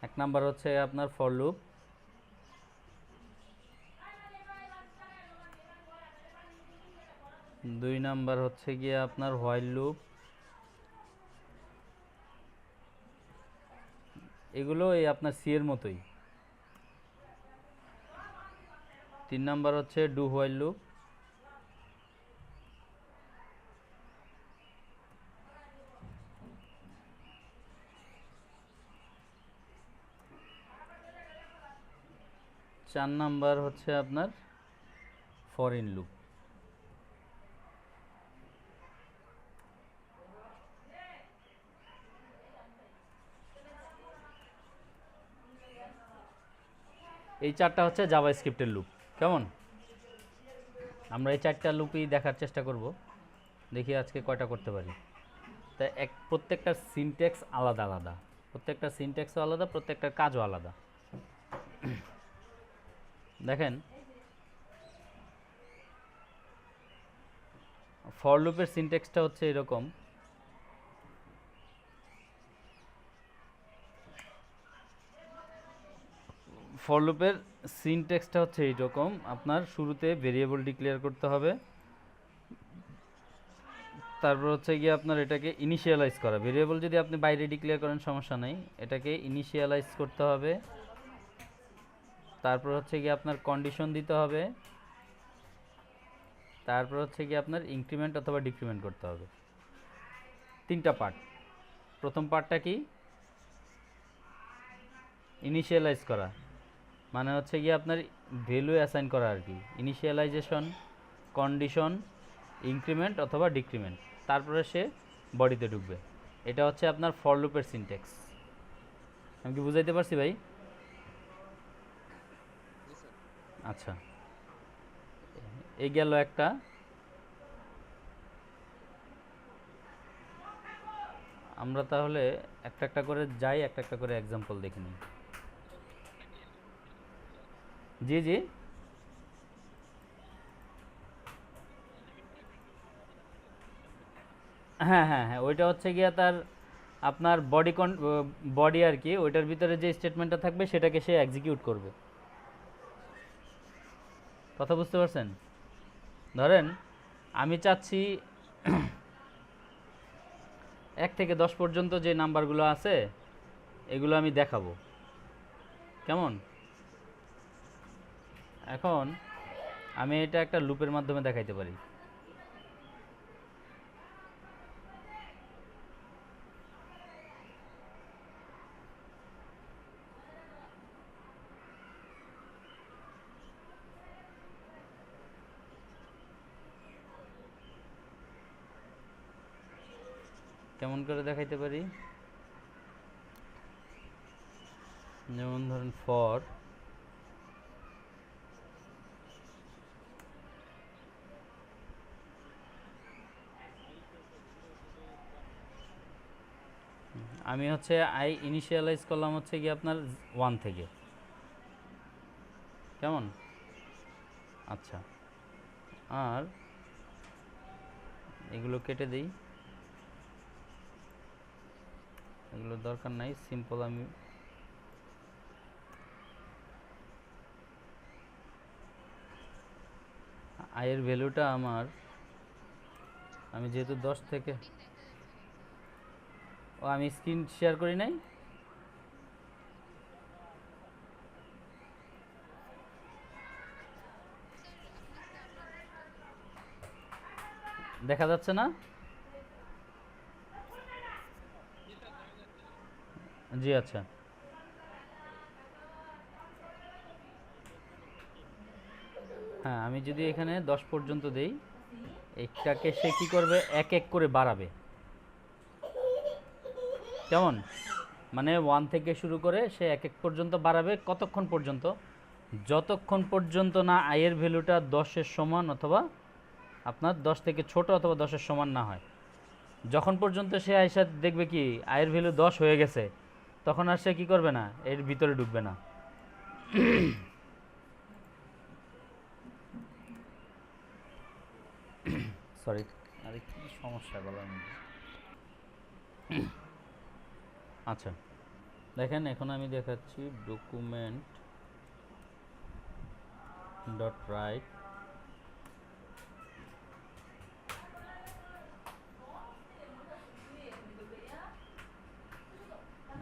এক নাম্বার হচ্ছে আপনার ফর লুপ। দুই নাম্বার হচ্ছে গিয়ে আপনার হোয়াইল লুপ। এগুলো এই আপনার সি এর মতোই। 3 নাম্বার হচ্ছে ডু হোয়াইল লুপ। 4 নাম্বার হচ্ছে আপনার ফর ইন লুপ। এই 4টা হচ্ছে জাভা স্ক্রিপ্টের লুপ। কেমন? আমরা এই 4টা লুপই দেখার চেষ্টা করব, দেখি আজকে কয়টা করতে পারি। তা প্রত্যেকটার সিনট্যাক্স আলাদা আলাদা, প্রত্যেকটা সিনট্যাক্সও আলাদা, প্রত্যেকটার কাজও আলাদা। দেখেন, ফর লুপের সিনট্যাক্সটা হচ্ছে এরকম। ফর লুপের সিনট্যাক্সটা হচ্ছে এইরকম, আপনার শুরুতে ভেরিয়েবল ডিক্লেয়ার করতে হবে, তারপর হচ্ছে গিয়ে আপনার এটাকে ইনিশিয়ালাইজ করা। ভেরিয়েবল যদি আপনি বাইরে ডিক্লেয়ার করেন সমস্যা নেই, এটাকে ইনিশিয়ালাইজ করতে হবে। তারপর হচ্ছে গিয়ে আপনার কন্ডিশন দিতে হবে। তারপর হচ্ছে গিয়ে আপনার ইনক্রিমেন্ট অথবা ডিক্রিমেন্ট করতে হবে। 3টা পার্ট। প্রথম পার্টটা কি? ইনিশিয়ালাইজ করা, মানে হচ্ছে গিয়ে আপনার ভ্যালু অ্যাসাইন করা আর কি। ইনিশিয়ালাইজেশন, কন্ডিশন, ইনক্রিমেন্ট অথবা ডিক্রিমেন্ট, তারপরে সে বডিতে ঢুকবে। এটা হচ্ছে আপনার ফর লুপের সিনট্যাক্স। আমি কি বুঝাইতে পারছি ভাই? আচ্ছা, এই গেল একটা। আমরা তাহলে একটা একটা করে যাই, একটা একটা করে এক্সাম্পল দেখে নিই। জি জি, হ্যাঁ হ্যাঁ হ্যাঁ, ওইটা হচ্ছে গিয়া তার আপনার বডি আর কি, ওইটার ভিতরে যে স্টেটমেন্টটা থাকবে সেটাকে সে এক্সিকিউট করবে। কথা বুঝতে পারছেন? ধরেন আমি চাচ্ছি 1 থেকে 10 পর্যন্ত যে নাম্বারগুলো আছে এগুলো আমি দেখাবো। কেমন? এখন আমি এটা একটা লুপের মাধ্যমে দেখাইতে পারি। কেমন করে দেখাইতে পারি, যেমন ধরেন ফর আমি হচ্ছে আই ইনিশিয়ালাইজ করলাম হচ্ছে কি আপনার 1 থেকে, কেমন? আচ্ছা, আর এগুলো কেটে দিই, এগুলো দরকার নাই, সিম্পল আমি আয়ের ভ্যালুটা আমার, আমি যেহেতু 10 থেকে, ও আমি স্ক্রিন শেয়ার করি নাই, দেখা যাচ্ছে না? জি আচ্ছা, হ্যাঁ আমি যদি এখানে 10 পর্যন্ত দেই, এটাকে সে কি করবে, এক এক করে বাড়াবে, কেমন? মানে 1 থেকে শুরু করে সে এক এক পর্যন্ত বাড়াবে, কতক্ষণ পর্যন্ত? যতক্ষণ পর্যন্ত না আয়ের ভ্যালুটা 10-এর সমান অথবা আপনার 10 থেকে ছোট অথবা 10-এর সমান না হয়। যখন পর্যন্ত সে আয়সা দেখবে কি আয়ের ভ্যালু 10 হয়ে গেছে, তখন আর সে কী করবে না, এর ভিতরে ঢুকবে না। সরি, আরে কি সমস্যা বলার মধ্যে। আচ্ছা দেখেন, এখন আমি দেখাচ্ছি ডকুমেন্ট ডট রাইট,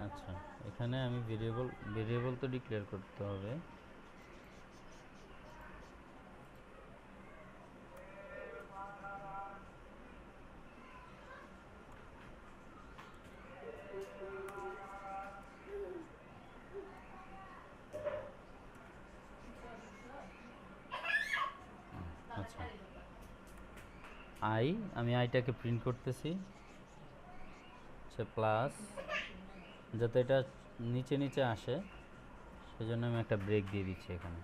আচ্ছা এখানে আমি ভেরিয়েবল তো ডিক্লেয়ার করতে হবে, আচ্ছা আমি আইটাকে প্রিন্ট করতেছি, আচ্ছা প্লাস, যাতে এটা নিচে নিচে আসে সেজন্য আমি একটা ব্রেক দিয়ে দিচ্ছি এখানে।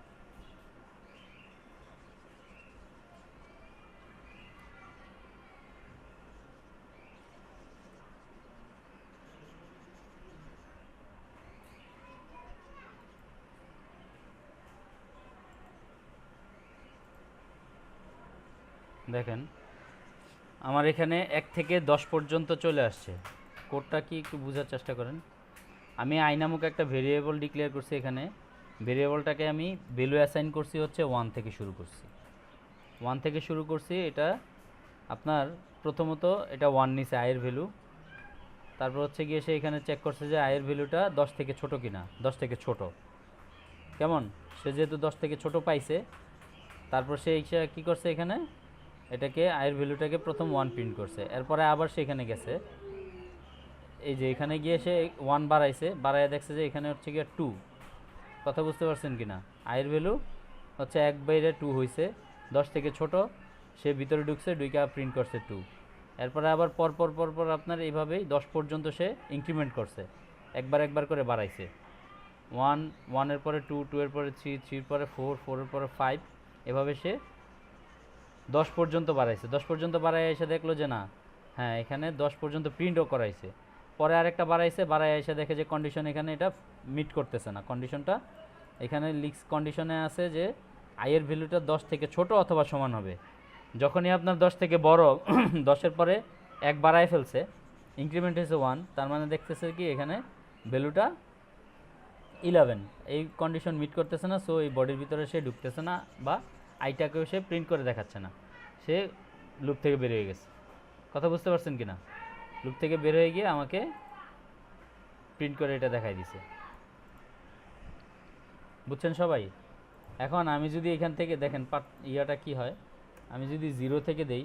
দেখেন আমার এখানে 1 থেকে 10 পর্যন্ত চলে আসছে। কোডটা কি একটু বোঝার চেষ্টা করেন। আমি আই নামক একটা ভেরিয়েবল ডিক্লেয়ার করছি, এখানে ভেরিয়েবলটাকে আমি ভ্যালু অ্যাসাইন করছি হচ্ছে 1 থেকে শুরু করছি, 1 থেকে শুরু করছি। এটা আপনার প্রথমত এটা 1 নিচে আয়ের ভ্যালু, তারপর হচ্ছে গিয়ে সে এখানে চেক করছে যে আয়ের ভ্যালুটা 10 থেকে ছোট কিনা, 10 থেকে ছোট, কেমন? সে যেহেতু 10 থেকে ছোট পাইছে, তারপর সে কী করছে, এখানে এটাকে আয়ের ভ্যালুটাকে প্রথম 1 প্রিন্ট করছে, এরপরে আবার সে এখানে গেছে, এই যে এখানে গিয়ে সে 1 বাড়াইছে, বাড়াইয়া দেখছে যে এখানে হচ্ছে গিয়ে 2, কথা বুঝতে পারছেন কি না? আয়ের ভ্যালু হচ্ছে 1/2 হয়েছে, 10 থেকে ছোট, সে ভিতরে ঢুকছে, ঢুকা প্রিন্ট করছে 2, এরপরে আবার পরপর আপনার এইভাবেই 10 পর্যন্ত সে ইনক্রিমেন্ট করছে, একবার করে বাড়াইছে, 1 এর পরে 2, 2 এর পরে 3, 3 এর পরে 4, 4 এর পরে 5, এভাবে সে 10 পর্যন্ত বাড়াইছে। 10 পর্যন্ত বাড়াই এসে দেখলো যে না, হ্যাঁ এখানে 10 পর্যন্ত প্রিন্টও করাইছে, পরে আরেকটা বাড়াইছে, বাড়াই এসে দেখে যে কন্ডিশন এখানে এটা মিট করতেছে না, কন্ডিশনটা এখানে লিক্স কন্ডিশনে আছে যে আয়ের ভ্যালুটা 10 থেকে ছোট অথবা সমান হবে। যখনই আপনার 10 থেকে বড়, 10-এর পরে 1 বাড়ায় ফেলছে, ইনক্রিমেন্ট হয়েছে 1, তার মানে দেখতেছে কি এখানে ভ্যালুটা 11, এই কন্ডিশন মিট করতেছে না, সো এই বডির ভিতরে সে ঢুকতেছে না, বা আইটাকেও সে প্রিন্ট করে দেখাচ্ছে না, সে লুপ থেকে বের হয়ে গেছে। কথা বুঝতে পারছেন কি না? লুপ থেকে বের হয়ে গিয়ে আমাকে প্রিন্ট করে এটা দেখাই দিছে, বুঝছেন সবাই? এখন আমি যদি এখান থেকে দেখেন ইয়াটা কি হয়, আমি যদি 0 থেকে দেই,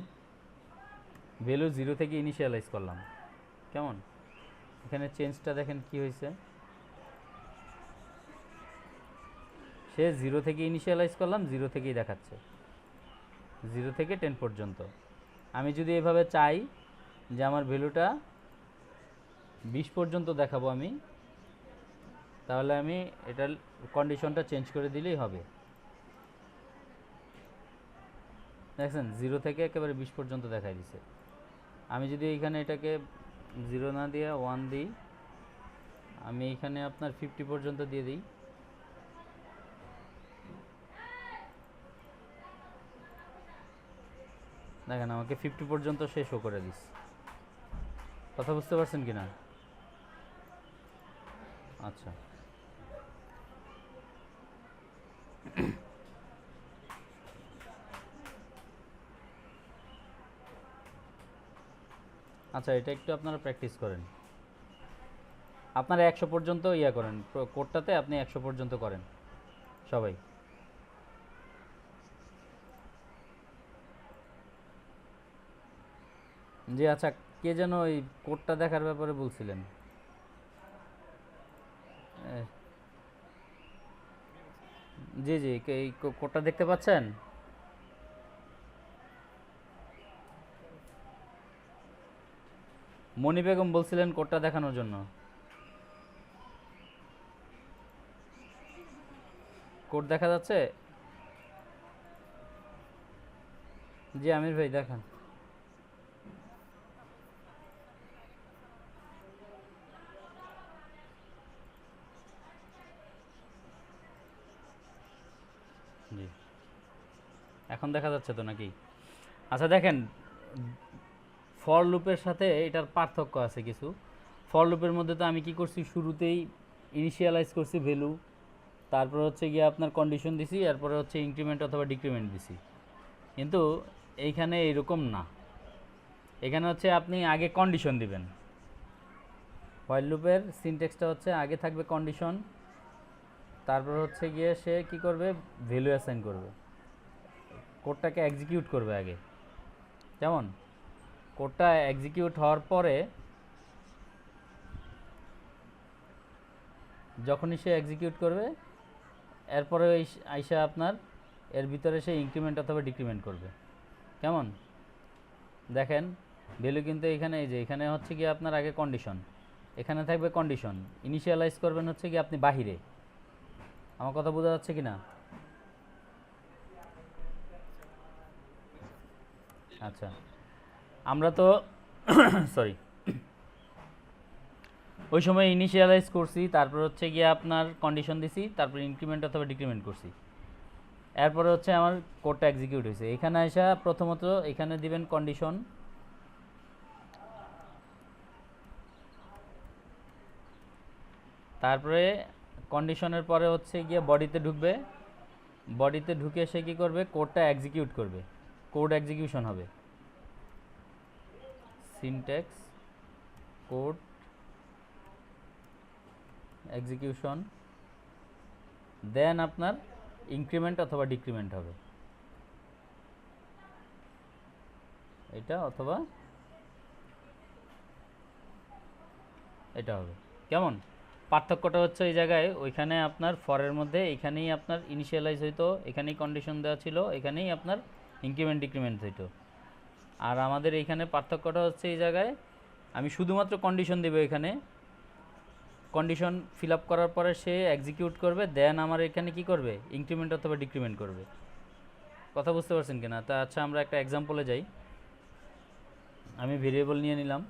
ভ্যালু 0 থেকে ইনিশিয়ালাইজ করলাম, কেমন? এখানে চেঞ্জটা দেখেন কি হয়েছে, সে 0 থেকে ইনিশিয়ালাইজ করলাম, 0 থেকেই দেখাচ্ছে, 0 থেকে 10 পর্যন্ত। আমি যদি এভাবে চাই যে আমার ভ্যালুটা 20 পর্যন্ত দেখাবো আমি, তাহলে আমি এটার কন্ডিশনটা চেঞ্জ করে দিলেই হবে। দেখছেন 0 থেকে একেবারে 20 পর্যন্ত দেখাই দিছে। আমি যদি এইখানে এটাকে 0 না দিয়ে 1 দিই, আমি এইখানে আপনার 50 পর্যন্ত দিয়ে দিই, দেখেন আমাকে 50 পর্যন্ত সে শো করে দিস। কথা বুঝতে পারছেন কি না? আচ্ছা, আচ্ছা, এটা একটু আপনারা প্র্যাকটিস করেন। আপনারা 100 পর্যন্ত ইয়া করেন, কোডটাতে আপনি 100 পর্যন্ত করেন সবাই। জি আচ্ছা, কে যেন ওই কোডটা দেখার ব্যাপারে বলছিলেন? জি জি, এই কোডটা দেখতে পাচ্ছেন? মণি বেগম বলছিলেন কোডটা দেখানোর জন্য। কোড দেখা যাচ্ছে? জি আমির ভাই দেখান। জি, এখন দেখা যাচ্ছে তো নাকি? আচ্ছা দেখেন, ফর লুপের সাথে এটার পার্থক্য আছে কিছু। ফর লুপের মধ্যে তো আমি কি করছি, শুরুতেই ইনিশিয়ালাইজ করছি ভ্যালু, তারপর হচ্ছে গিয়ে আপনার কন্ডিশন দিছি, এরপরে হচ্ছে ইনক্রিমেন্ট অথবা ডিক্রিমেন্ট দিছি। কিন্তু এইখানে এরকম না, এখানে হচ্ছে আপনি আগে কন্ডিশন দিবেন। হোয়াইল লুপের সিনট্যাক্সটা হচ্ছে আগে থাকবে কন্ডিশন, তারপর হচ্ছে গিয়ে সে কি করবে, ভ্যালু অ্যাসাইন করবে, কোডটাকে এক্সিকিউট করবে আগে। যেমন কোডটা এক্সিকিউট হওয়ার পরে, যখনই সে এক্সিকিউট করবে, এরপরে আইসা আপনার এর ভিতরে সে ইনক্রিমেন্ট অথবা ডিক্রিমেন্ট করবে। কেমন দেখেন, ভ্যালু কিন্তু এখানে, এই যে এখানে হচ্ছে কি আপনার আগে কন্ডিশন, এখানে থাকবে কন্ডিশন, ইনিশিয়ালাইজ করবেন হচ্ছে কি আপনি বাহিরে। আমার কথা বোঝা যাচ্ছে কি না? আচ্ছা, আমরা তো সরি, ওই সময় ইনিশিয়ালাইজ করছি, তারপর হচ্ছে গিয়ে আপনার কন্ডিশন দিছি, তারপর ইনক্রিমেন্ট অথবা ডিক্রিমেন্ট করছি, এরপরে হচ্ছে আমার কোডটা এক্সিকিউট হয়েছে। এখানে আসা প্রথমত এখানে দিবেন কন্ডিশন, তারপরে কন্ডিশনের পরে হচ্ছে গিয়ে বডিতে ঢুকবে, বডিতে ঢুকে সে কী করবে, কোডটা এক্সিকিউট করবে, কোড এক্সিকিউশন হবে। সিনট্যাক্স কোড এক্সিকিউশন, দেন আপনার ইনক্রিমেন্ট অথবা ডিক্রিমেন্ট হবে, এটা অথবা এটা হবে। কেমন পার্থক্যটা হচ্ছে এই জায়গায়, ওইখানে আপনার ফরের মধ্যে এখানেই আপনার ইনিশিয়ালাইজ হইতো, এখানেই কন্ডিশন দেওয়া ছিল, এখানেই আপনার ইনক্রিমেন্ট ডিক্রিমেন্ট হইতো। আর আমাদের এইখানে পার্থক্যটা হচ্ছে এই জায়গায়, আমি শুধুমাত্র কন্ডিশন দেবো এখানে, কন্ডিশন ফিল আপ করার পরে সে এক্সিকিউট করবে, দেন আমার এখানে কি করবে, ইনক্রিমেন্ট অথবা ডিক্রিমেন্ট করবে। কথা বুঝতে পারছেন কিনা? তা আচ্ছা, আমরা একটা এক্সাম্পলে যাই। আমি ভেরিয়েবল নিয়ে নিলাম,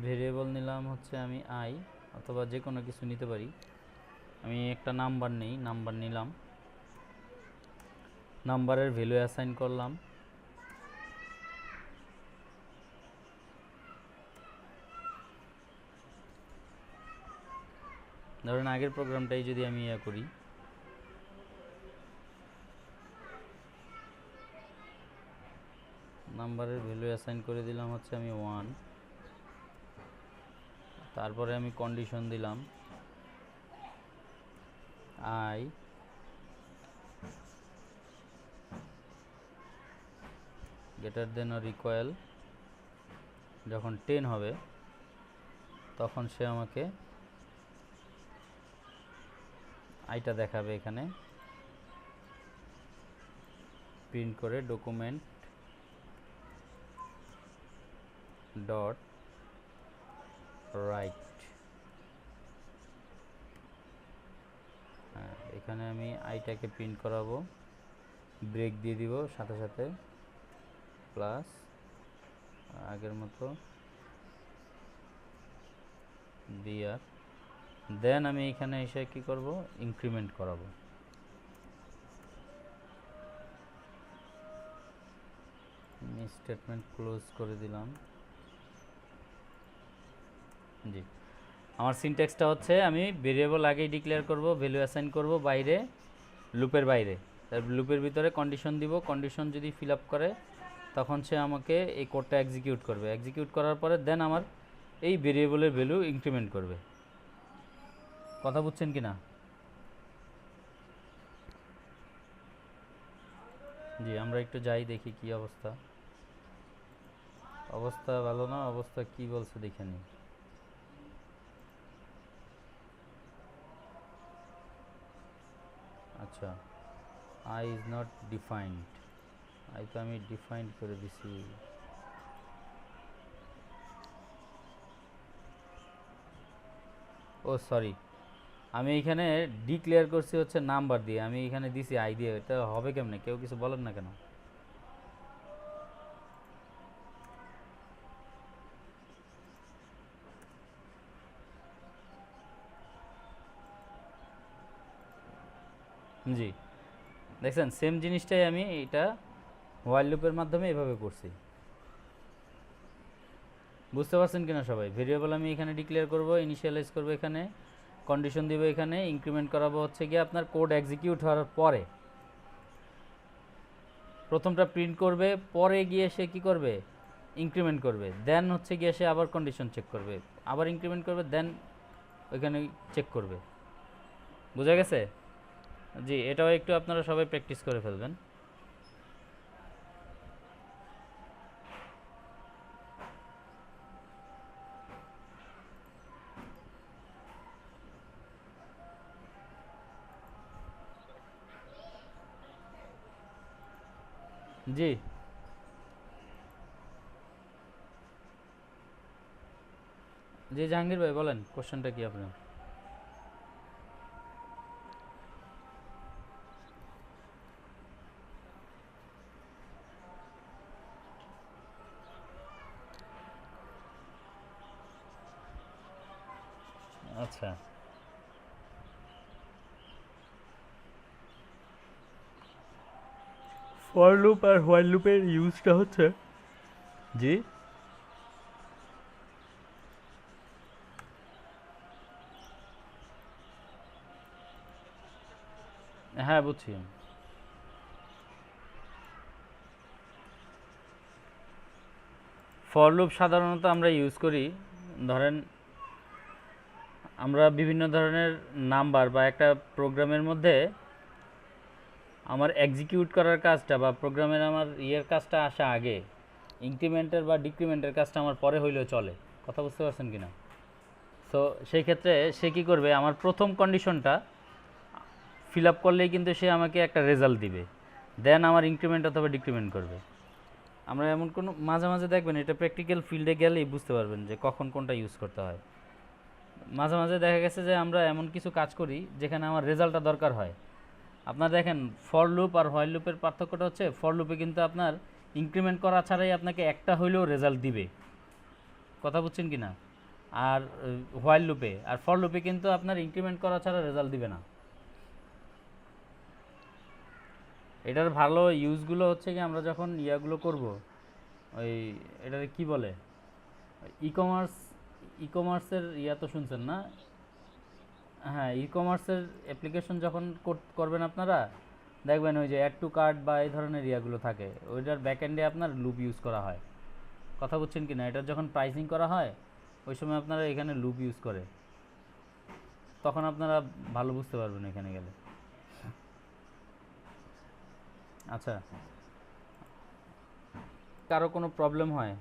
ভেরিয়েবল নিলাম হচ্ছে আমি আই, অথবা যে কোনো কিছু নিতে পারি। আমি একটা নাম্বার নেই, নাম্বার নিলাম, নাম্বারের ভ্যালু অ্যাসাইন করলাম, ধরেন আগের প্রোগ্রামটাই যদি আমি ইয়া করি, নাম্বারের ভ্যালু অ্যাসাইন করে দিলাম হচ্ছে আমি 1, তারপরে আমি কন্ডিশন দিলাম I greater than or equal, যখন 10 হবে তখন সে আমাকে আইটা দেখাবে এখানে প্রিন্ট করে ডকুমেন্ট ডট রাইট। হ্যাঁ, এখানে আমি আইটাকে প্রিন্ট করাবো, ব্রেক দিয়ে দিব সাথে সাথে, প্লাস আগের মতো দিয়ে দেন আমি এখানে এসে কি করব, ইনক্রিমেন্ট করাবো। আমি স্টেটমেন্ট ক্লোজ করে দিলাম। জি, আমার সিনট্যাক্সটা হচ্ছে আমি ভেরিয়েবল আগেই ডিক্লেয়ার করব, ভ্যালু অ্যাসাইন করব বাইরে, লুপের বাইরে, তারপর লুপের ভিতরে কন্ডিশন দিব, কন্ডিশন যদি ফিল আপ করে তখন সে আমাকে এই কোডটা এক্সিকিউট করবে, এক্সিকিউট করার পরে দেন আমার এই ভেরিয়েবলের ভ্যালু ইনক্রিমেন্ট করবে। কথা বুঝছেন কি না? জি, আমরা একটু যাই দেখি কি অবস্থা। অবস্থা ভালো না, অবস্থা কি বলছে দেখে নিই। আচ্ছা, I is not defined, I তো আমি ডিফাইন্ড করে দিছি। ও সরি, আমি এখানে ডিক্লেয়ার করছি হচ্ছে নাম্বার দিয়ে, আমি এখানে দিছি আই দিয়ে, এটা হবে কেমনে? কেউ কিছু বলেন না কেন? জি, দেখছেন সেম জিনিসটাই আমি এটা হোয়াইল লুপের মাধ্যমে এভাবে করছি। বুঝতে পারছেন কিনা সবাই? ভেরিয়েবল আমি এখানে ডিক্লেয়ার করব, ইনিশিয়ালাইজ করব, এখানে কন্ডিশন দিব, এখানে ইনক্রিমেন্ট করাবো হচ্ছে গিয়ে আপনার কোড এক্সিকিউট হওয়ার পরে। প্রথমটা প্রিন্ট করবে, পরে গিয়ে সে কি করবে, ইনক্রিমেন্ট করবে, দেন হচ্ছে গিয়ে সে আবার কন্ডিশন চেক করবে, আবার ইনক্রিমেন্ট করবে, দেন ওইখানে চেক করবে। বুঝা গেছে? জি, এটাও একটু আপনারা সবাই প্র্যাকটিস করে ফেলবেন। জি জি, জাহাঙ্গীর ভাই বলেন, কোশ্চেনটা কি আপনার? আচ্ছা, ফর লুপ আর হোয়াইল লুপের ইউজটা হচ্ছে, জি হ্যাঁ বুঝছি। ফর লুপ সাধারণত আমরা ইউজ করি, ধরেন আমরা বিভিন্ন ধরনের নাম্বার বা একটা প্রোগ্রামের মধ্যে আমার এক্সিকিউট করার কাজটা বা প্রোগ্রামের আমার ইয়ের কাজটা আসা আগে, ইনক্রিমেন্টের বা ডিক্রিমেন্টের কাজটা আমার পরে হইলেও চলে। কথা বুঝতে পারছেন কি না? সো সেই ক্ষেত্রে সে কী করবে, আমার প্রথম কন্ডিশনটা ফিল আপ করলেই কিন্তু সে আমাকে একটা রেজাল্ট দিবে, দেন আমার ইনক্রিমেন্ট অথবা ডিক্রিমেন্ট করবে। আমরা এমন কোনো মাঝে মাঝে দেখবেন, এটা প্র্যাকটিক্যাল ফিল্ডে গেলেই বুঝতে পারবেন যে কখন কোনটা ইউজ করতে হয়। মাঝে মাঝে দেখা গেছে যে আমরা এমন কিছু কাজ করি যেখানে আমার রেজাল্টটা দরকার হয়। আপনার দেখেন ফর লুপ আর হোয়াইল লুপের পার্থক্যটা হচ্ছে, ফর লুপে কিন্তু আপনার ইনক্রিমেন্ট করা ছাড়াই আপনাকে একটা হইলেও রেজাল্ট দিবে। কথা বুঝছেন কি না? আর হোয়াইল লুপে আর ফর লুপে কিন্তু আপনার ইনক্রিমেন্ট করা ছাড়া রেজাল্ট দিবে না। এটার ভালো ইউজগুলো হচ্ছে কি, আমরা যখন ইয়াগুলো করব, ওই এটার কি বলে, ই কমার্সের ইয়া তো শুনছেন না? হ্যাঁ, ই কমার্সের অ্যাপ্লিকেশন যখন করবেন আপনারা, দেখবেন ওই যে অ্যাড টু কার্ট বা এই ধরনের ইয়াগুলো থাকে, ওইটার ব্যাকএন্ডে আপনার লুপ ইউজ করা হয়। কথা বুঝছেন কি না? এটার যখন প্রাইসিং করা হয় ওই সময় আপনারা এখানে লুপ ইউজ করে, তখন আপনারা ভালো বুঝতে পারবেন এখানে গেলে। আচ্ছা, কারো কোনো প্রবলেম হয়